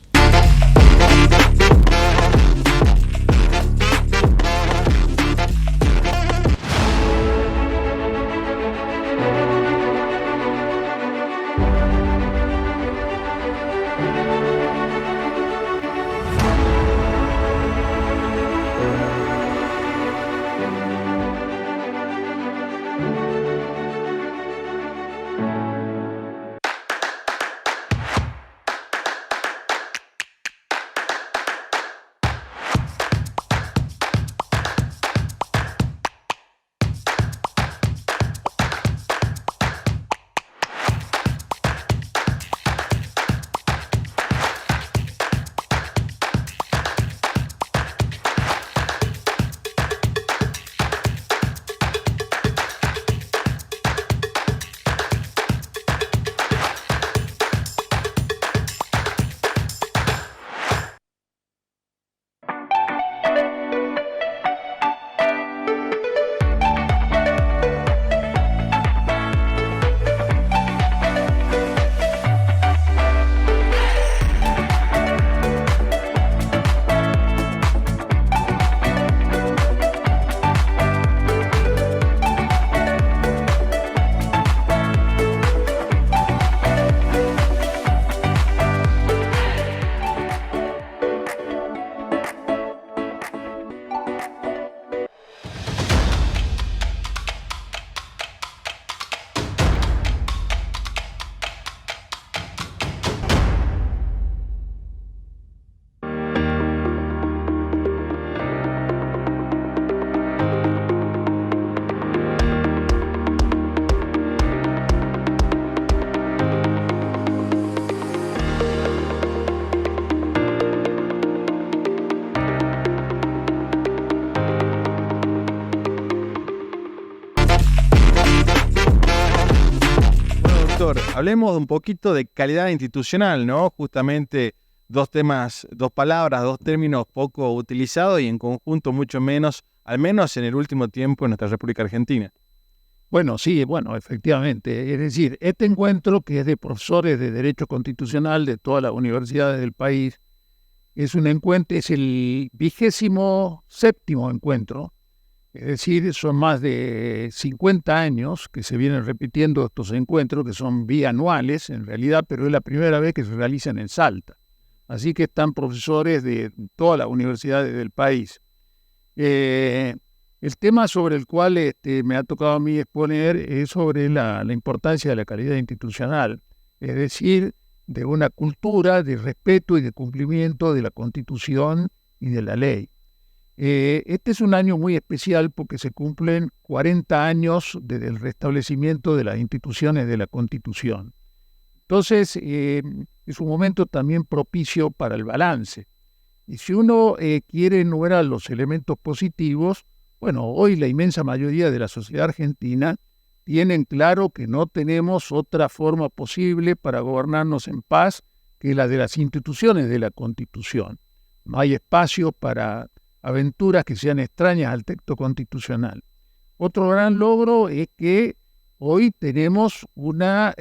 profesor, hablemos un poquito de calidad institucional, ¿no? Justamente dos temas, dos palabras, dos términos poco utilizados y en conjunto mucho menos, al menos en el último tiempo en nuestra República Argentina. Bueno, sí, bueno, efectivamente. Es decir, este encuentro, que es de profesores de Derecho Constitucional de todas las universidades del país, es un encuentro, es el 27º encuentro. Es decir, son más de 50 años que se vienen repitiendo estos encuentros, que son bianuales en realidad, pero es la primera vez que se realizan en Salta. Así que están profesores de todas las universidades del país. El tema sobre el cual me ha tocado a mí exponer es sobre la importancia de la calidad institucional, es decir, de una cultura de respeto y de cumplimiento de la Constitución y de la ley. Este es un año muy especial porque se cumplen 40 años desde el restablecimiento de las instituciones de la Constitución. Entonces, es un momento también propicio para el balance. Y si uno quiere enumerar los elementos positivos, bueno, hoy la inmensa mayoría de la sociedad argentina tienen claro que no tenemos otra forma posible para gobernarnos en paz que la de las instituciones de la Constitución. No hay espacio para aventuras que sean extrañas al texto constitucional. Otro gran logro es que hoy tenemos una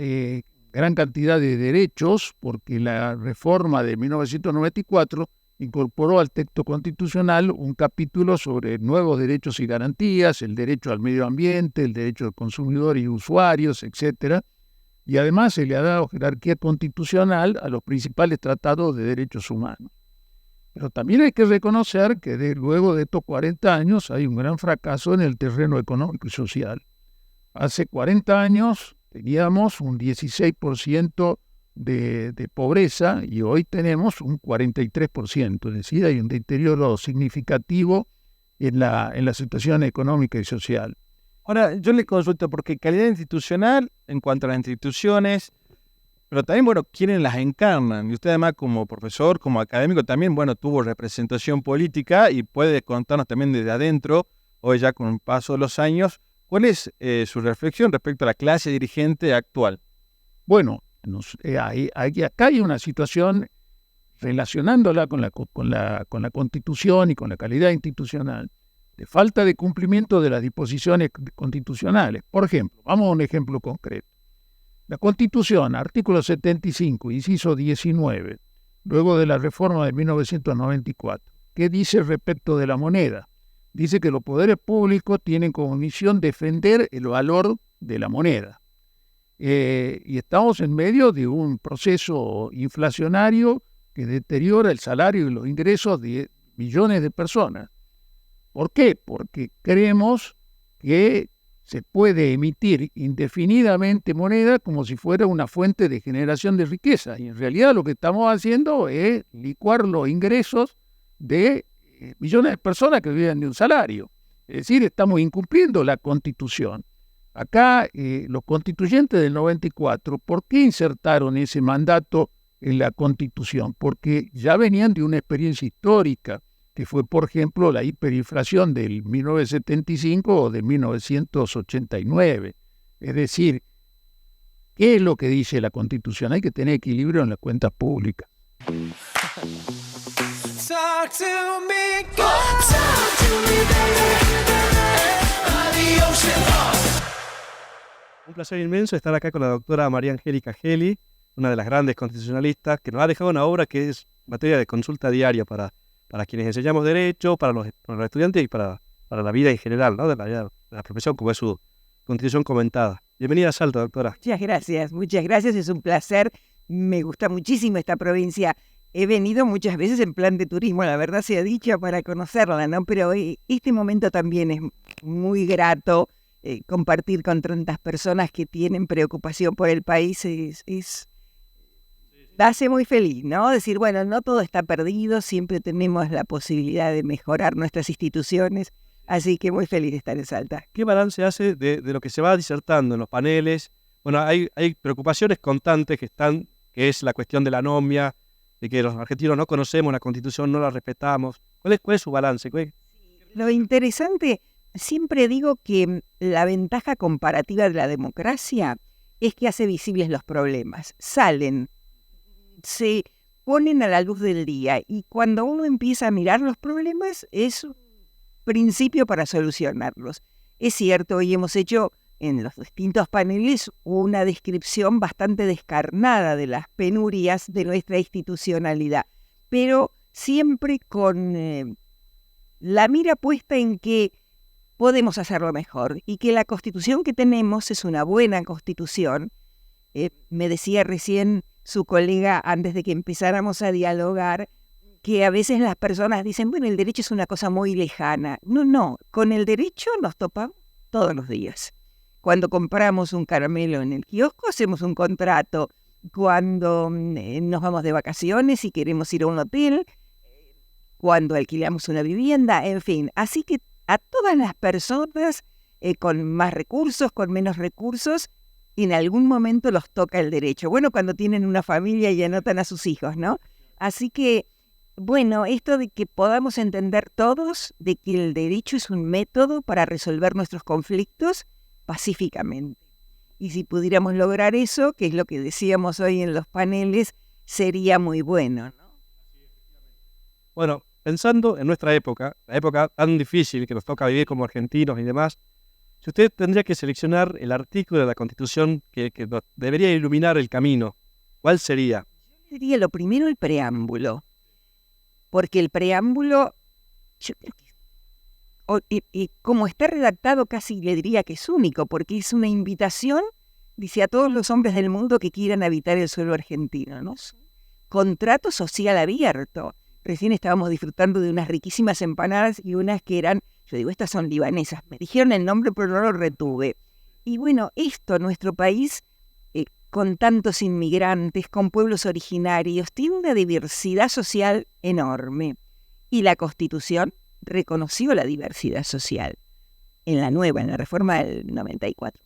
gran cantidad de derechos, porque la reforma de 1994 incorporó al texto constitucional un capítulo sobre nuevos derechos y garantías, el derecho al medio ambiente, el derecho del consumidor y usuarios, etc. Y además se le ha dado jerarquía constitucional a los principales tratados de derechos humanos. Pero también hay que reconocer que luego de estos 40 años hay un gran fracaso en el terreno económico y social. Hace 40 años teníamos un 16% de pobreza y hoy tenemos un 43%, es decir, hay un deterioro significativo en la situación económica y social. Ahora, yo le consulto, porque calidad institucional en cuanto a las instituciones, pero también, bueno, quienes las encarnan. Y usted además como profesor, como académico, también, bueno, tuvo representación política y puede contarnos también desde adentro, hoy ya con el paso de los años, ¿cuál es su reflexión respecto a la clase dirigente actual? Bueno, acá hay una situación relacionándola con la Constitución y con la calidad institucional, de falta de cumplimiento de las disposiciones constitucionales. Por ejemplo, vamos a un ejemplo concreto. La Constitución, artículo 75, inciso 19, luego de la reforma de 1994, ¿qué dice respecto de la moneda? Dice que los poderes públicos tienen como misión defender el valor de la moneda. Y estamos en medio de un proceso inflacionario que deteriora el salario y los ingresos de millones de personas. ¿Por qué? Porque creemos que se puede emitir indefinidamente moneda como si fuera una fuente de generación de riqueza. Y en realidad lo que estamos haciendo es licuar los ingresos de millones de personas que viven de un salario. Es decir, estamos incumpliendo la Constitución. Acá los constituyentes del 94, ¿por qué insertaron ese mandato en la Constitución? Porque ya venían de una experiencia histórica, que fue, por ejemplo, la hiperinflación del 1975 o de 1989. Es decir, ¿qué es lo que dice la Constitución? Hay que tener equilibrio en las cuentas públicas. Talk to me, go. Talk to me, baby. The ocean. Un placer inmenso estar acá con la doctora María Angélica Geli, una de las grandes constitucionalistas, que nos ha dejado una obra que es materia de consulta diaria para quienes enseñamos Derecho, para los estudiantes y para la vida en general, ¿no? de la profesión, como es su Constitución comentada. Bienvenida a Salta, doctora. Muchas gracias, es un placer. Me gusta muchísimo esta provincia. He venido muchas veces en plan de turismo, la verdad sea dicha, para conocerla, ¿no? Pero este momento también es muy grato. Compartir con tantas personas que tienen preocupación por el país hace muy feliz, ¿no? Decir, bueno, no todo está perdido, siempre tenemos la posibilidad de mejorar nuestras instituciones, así que muy feliz de estar en Salta. ¿Qué balance hace de lo que se va disertando en los paneles? Bueno, hay preocupaciones constantes que es la cuestión de la anomia, de que los argentinos no conocemos la Constitución, no la respetamos. ¿Cuál es su balance? Lo interesante, siempre digo que la ventaja comparativa de la democracia es que hace visibles los problemas. Salen, se ponen a la luz del día y cuando uno empieza a mirar los problemas es un principio para solucionarlos. Es cierto, hoy hemos hecho en los distintos paneles una descripción bastante descarnada de las penurias de nuestra institucionalidad, pero siempre con la mira puesta en que podemos hacerlo mejor y que la Constitución que tenemos es una buena Constitución. Me decía recién su colega antes de que empezáramos a dialogar que a veces las personas dicen, bueno, el derecho es una cosa muy lejana. No, con el derecho nos topamos todos los días. Cuando compramos un caramelo en el kiosco, hacemos un contrato. Cuando nos vamos de vacaciones y queremos ir a un hotel, cuando alquilamos una vivienda, en fin. Así que a todas las personas, con más recursos, con menos recursos, en algún momento los toca el derecho. Bueno, cuando tienen una familia y anotan a sus hijos, ¿no? Así que, bueno, esto de que podamos entender todos de que el derecho es un método para resolver nuestros conflictos pacíficamente. Y si pudiéramos lograr eso, que es lo que decíamos hoy en los paneles, sería muy bueno, ¿no? Bueno, pensando en nuestra época, la época tan difícil que nos toca vivir como argentinos y demás, si usted tendría que seleccionar el artículo de la Constitución que nos debería iluminar el camino, ¿cuál sería? Yo diría lo primero el preámbulo, porque el preámbulo, yo creo que y como está redactado casi le diría que es único, porque es una invitación, dice, a todos los hombres del mundo que quieran habitar el suelo argentino, ¿no? Contrato social abierto. Recién estábamos disfrutando de unas riquísimas empanadas y unas que eran, yo digo, estas son libanesas. Me dijeron el nombre pero no lo retuve. Y bueno, esto, nuestro país, con tantos inmigrantes, con pueblos originarios, tiene una diversidad social enorme. Y la Constitución reconoció la diversidad social en la reforma del 94.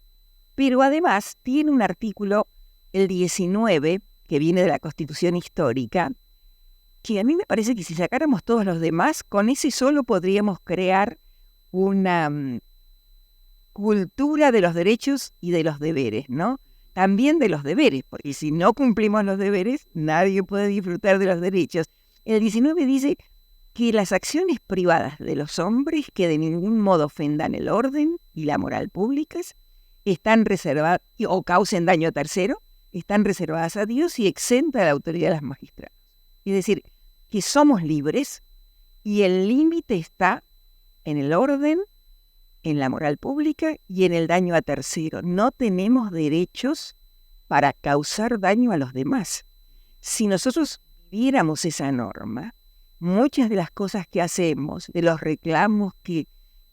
Pero además tiene un artículo, el 19, que viene de la Constitución histórica, que a mí me parece que si sacáramos todos los demás, con ese solo podríamos crear una cultura de los derechos y de los deberes, ¿no? También de los deberes, porque si no cumplimos los deberes, nadie puede disfrutar de los derechos. El 19 dice que las acciones privadas de los hombres que de ningún modo ofendan el orden y la moral públicas están reservadas o causen daño a tercero, están reservadas a Dios y exenta a la autoridad de las magistradas. Es decir, que somos libres y el límite está en el orden, en la moral pública y en el daño a tercero. No tenemos derechos para causar daño a los demás. Si nosotros viéramos esa norma, muchas de las cosas que hacemos, de los reclamos que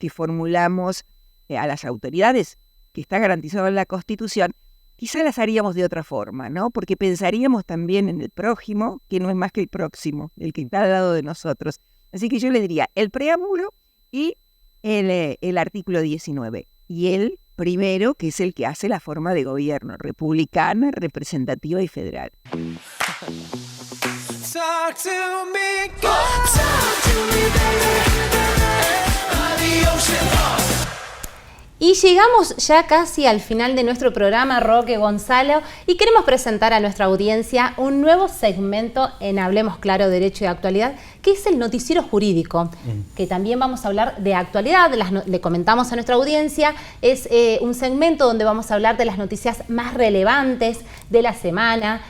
formulamos a las autoridades, que está garantizado en la Constitución, quizá las haríamos de otra forma, ¿no? Porque pensaríamos también en el prójimo, que no es más que el próximo, el que está al lado de nosotros. Así que yo le diría el preámbulo y el artículo 19. Y el primero, que es el que hace la forma de gobierno, republicana, representativa y federal. Talk to me, girl. Talk to me, baby. The ocean heart. Y llegamos ya casi al final de nuestro programa, Roque, Gonzalo, y queremos presentar a nuestra audiencia un nuevo segmento en Hablemos Claro, Derecho y Actualidad, que es el noticiero jurídico, que también vamos a hablar de actualidad, le comentamos a nuestra audiencia, es un segmento donde vamos a hablar de las noticias más relevantes de la semana.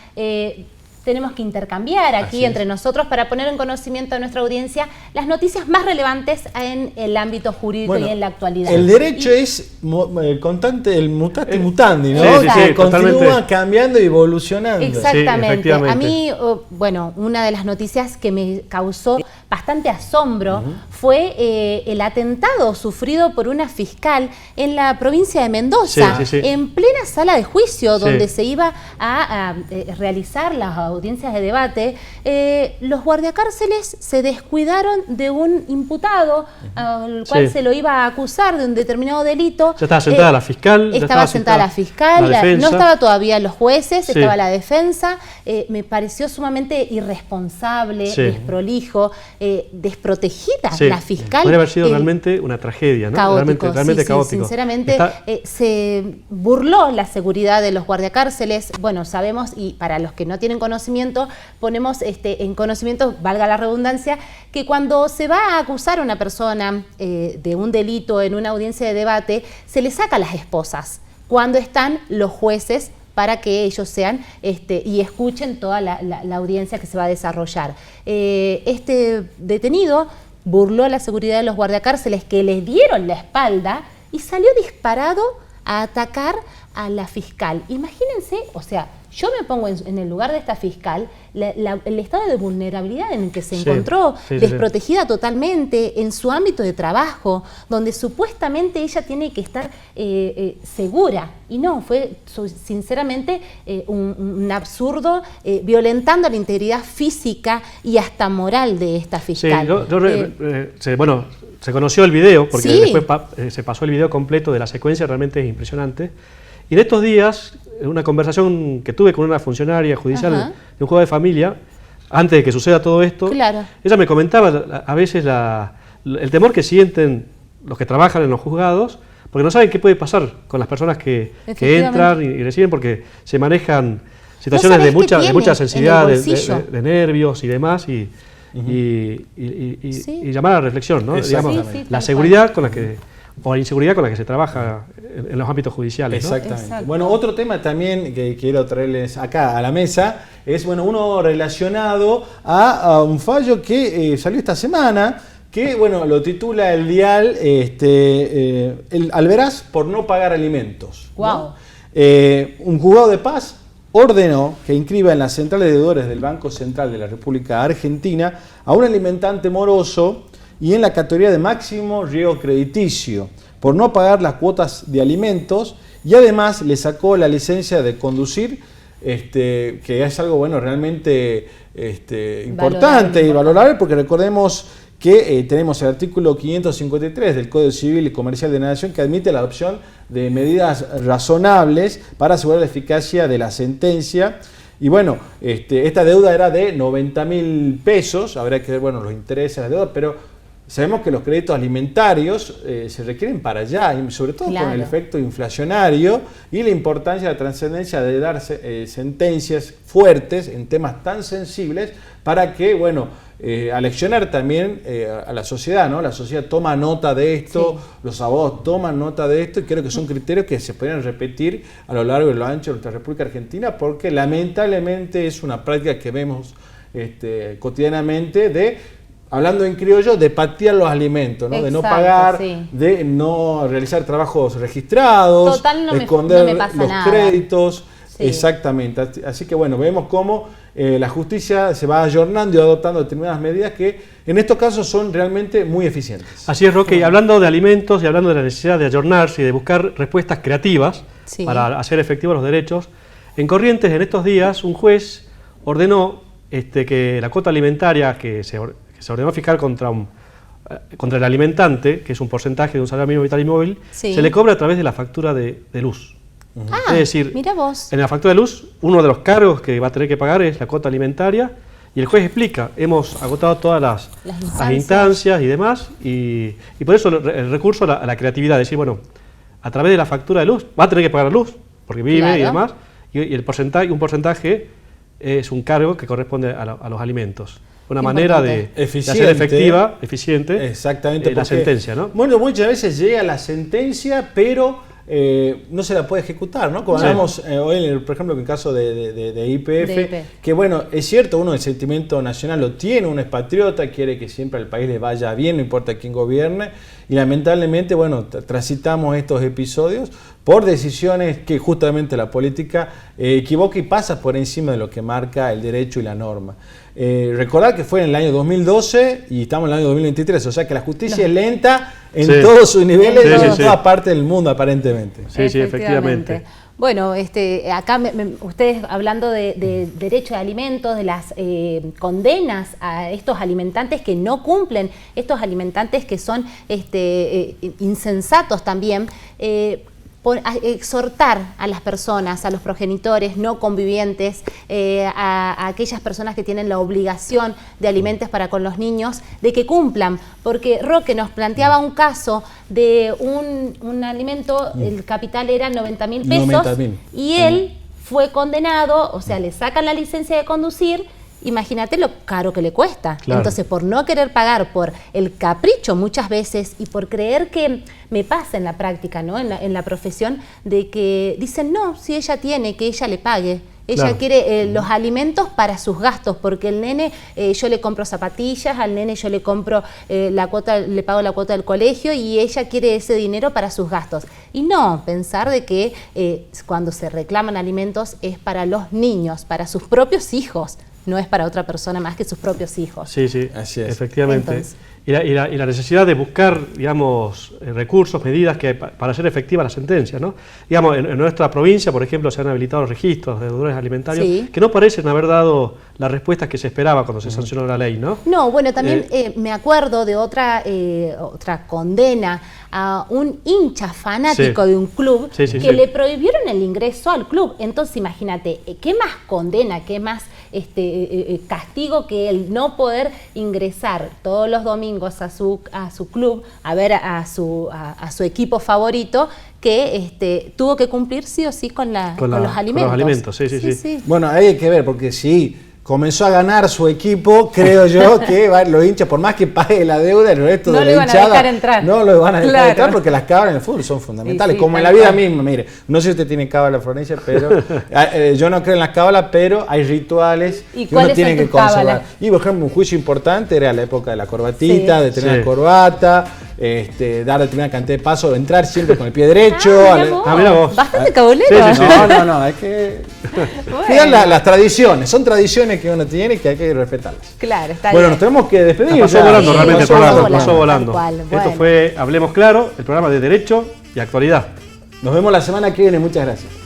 Tenemos que intercambiar aquí entre nosotros para poner en conocimiento a nuestra audiencia las noticias más relevantes en el ámbito jurídico y en la actualidad. El derecho es constante, el mutatis mutandi, ¿no? Sí, que continúa totalmente. cambiando y evolucionando. Exactamente. Sí, a mí, bueno, una de las noticias que me causó bastante asombro fue el atentado sufrido por una fiscal en la provincia de Mendoza, en plena sala de juicio, donde se iba a realizar las audiencias de debate. Los guardiacárceles se descuidaron de un imputado al cual se lo iba a acusar de un determinado delito. Ya estaba sentada la fiscal. Estaba sentada la fiscal, no estaba todavía los jueces, estaba la defensa. Me pareció sumamente irresponsable, desprolijo. desprotegida Sí, la fiscal. podría haber sido realmente una tragedia, ¿no? Caótico, realmente sí, caótico. Sinceramente, se burló la seguridad de los guardiacárceles. Bueno, sabemos, y para los que no tienen conocimiento, ponemos en conocimiento, valga la redundancia, que cuando se va a acusar a una persona de un delito en una audiencia de debate, se le saca a las esposas cuando están los jueces para que ellos sean y escuchen toda la audiencia que se va a desarrollar. Este detenido burló la seguridad de los guardiacárceles que les dieron la espalda y salió disparado a atacar a la fiscal. Imagínense, o sea, yo me pongo en el lugar de esta fiscal, el estado de vulnerabilidad en el que se encontró, desprotegida totalmente en su ámbito de trabajo, donde supuestamente ella tiene que estar segura. Y no, fue sinceramente un absurdo, violentando la integridad física y hasta moral de esta fiscal. Bueno, se conoció el video, porque Sí. después se pasó el video completo de la secuencia, realmente es impresionante. Y en estos días, en una conversación que tuve con una funcionaria judicial Ajá. de un juzgado de familia, antes de que suceda todo esto, Claro. ella me comentaba a veces el temor que sienten los que trabajan en los juzgados, porque no saben qué puede pasar con las personas que entran y reciben, porque se manejan situaciones sabes de mucha, qué tiene mucha en sensibilidad, el bolsillo. de nervios y demás, y llamar a la reflexión, ¿no? Digamos, Sí, la tal seguridad con la que, o la inseguridad con la que se trabaja en los ámbitos judiciales, ¿no? Exactamente. Exacto. Bueno, otro tema también que quiero traerles acá a la mesa es uno relacionado a un fallo que salió esta semana, que lo titula el dial el Alveraz por no pagar alimentos. Guau. Un juzgado de paz ordenó que inscriba en la central de deudores del Banco Central de la República Argentina a un alimentante moroso y en la categoría de máximo riesgo crediticio por no pagar las cuotas de alimentos, y además le sacó la licencia de conducir, que es algo realmente importante y valorable, porque recordemos que tenemos el artículo 553 del Código Civil y Comercial de la Nación, que admite la adopción de medidas razonables para asegurar la eficacia de la sentencia. Y esta deuda era de 90.000 pesos, habrá que ver los intereses de la deuda, pero sabemos que los créditos alimentarios se requieren para allá, y sobre todo con el efecto inflacionario y la importancia, la trascendencia de dar sentencias fuertes en temas tan sensibles para que, aleccionar también a la sociedad, ¿no? La sociedad toma nota de esto, los abogados toman nota de esto, y creo que son criterios que se podrían repetir a lo largo y lo ancho de nuestra República Argentina, porque lamentablemente es una práctica que vemos cotidianamente hablando en criollo, de patear los alimentos, ¿no? Exacto, de no pagar, sí. de no realizar trabajos registrados, Total, de esconder no me pasa los nada. créditos. Sí. Exactamente. Así que vemos cómo la justicia se va ayornando y adoptando determinadas medidas que en estos casos son realmente muy eficientes. Así es, Roque, y hablando de alimentos y hablando de la necesidad de ayornarse y de buscar respuestas creativas para hacer efectivos los derechos, en Corrientes en estos días un juez ordenó que la cuota alimentaria que se ordenó fijar contra el alimentante, que es un porcentaje de un salario mínimo vital y móvil, se le cobra a través de la factura de luz. Ah, es decir, mira vos. en la factura de luz, uno de los cargos que va a tener que pagar es la cuota alimentaria, y el juez explica, hemos agotado todas las instancias y demás, y por eso el recurso a la creatividad, decir, a través de la factura de luz, va a tener que pagar luz, porque vive y demás, y un porcentaje es un cargo que corresponde a los alimentos. Una manera de hacer efectiva, eficiente, exactamente, la sentencia, ¿no? Muchas veces llega la sentencia, pero no se la puede ejecutar, ¿no? Como hablamos hoy, por ejemplo, en el caso de YPF, que es cierto, uno el sentimiento nacional lo tiene, uno es patriota, quiere que siempre al país le vaya bien, no importa quién gobierne, y lamentablemente, transitamos estos episodios por decisiones que justamente la política equivoca y pasa por encima de lo que marca el derecho y la norma. Recordar que fue en el año 2012 y estamos en el año 2023, o sea que la justicia es lenta en todos sus niveles, en todas partes del mundo aparentemente. Sí, efectivamente. Bueno, acá ustedes hablando de derecho de alimentos, de las condenas a estos alimentantes que no cumplen, estos alimentantes que son insensatos también. exhortar a las personas, a los progenitores no convivientes, a aquellas personas que tienen la obligación de alimentos para con los niños, de que cumplan, porque Roque nos planteaba un caso de un alimento, el capital era 90.000 pesos, 90.000. y él fue condenado, o sea, le sacan la licencia de conducir. Imagínate lo caro que le cuesta. Claro. Entonces, por no querer pagar, por el capricho muchas veces y por creer que me pasa en la práctica, ¿no? En la profesión, de que dicen, no, si ella tiene, que ella le pague. Ella Claro. quiere los alimentos para sus gastos, porque el nene, yo le compro zapatillas, al nene yo le compro la cuota, le pago la cuota del colegio y ella quiere ese dinero para sus gastos. Y no, pensar de que cuando se reclaman alimentos es para los niños, para sus propios hijos, no es para otra persona más que sus propios hijos. Sí, sí, Así es. efectivamente. Entonces. Y la necesidad de buscar, digamos, recursos, medidas para hacer efectiva la sentencia, ¿no? Digamos, en nuestra provincia, por ejemplo, se han habilitado los registros de deudores alimentarios Sí. que no parecen haber dado las respuestas que se esperaba cuando se sancionó la ley, ¿no? No, bueno, también me acuerdo de otra condena a un hincha fanático Sí. de un club Sí, sí, que sí. le prohibieron el ingreso al club. Entonces, imagínate, ¿qué más condena, qué más castigo que el no poder ingresar todos los domingos a su club a ver a su equipo favorito, que tuvo que cumplir sí o sí con los alimentos? Con los alimentos, sí. Bueno, ahí hay que ver, porque si comenzó a ganar su equipo, creo yo que los hinchas, por más que pague la deuda, el resto No de lo la iban a hinchada dejar entrar. no lo van a dejar Claro. entrar, porque las cábalas en el fútbol son fundamentales, Sí, como en tal la vida cual. misma. Mire, no sé si usted tiene cábala, Florencia, pero yo no creo en las cábalas, pero hay rituales ¿Y que uno cuáles tiene son que tus conservar. cábalas? Y por ejemplo, un juicio importante era la época de la corbatita, Sí. de tener Sí. la corbata, dar determinada cantidad de pasos, entrar siempre con el pie derecho. Mirá vos. vos. Bastante cabulero. Sí, sí, sí. No, es que Bueno. sigan las tradiciones, son tradiciones que uno tiene y que hay que respetarlas. Claro, está Bueno, bien. nos tenemos que despedir. Pasó ya. volando Sí, realmente el pasó programa, volando, pasó volando. tal cual, Esto bueno. fue Hablemos Claro, el programa de Derecho y Actualidad. Nos vemos la semana que viene, muchas gracias.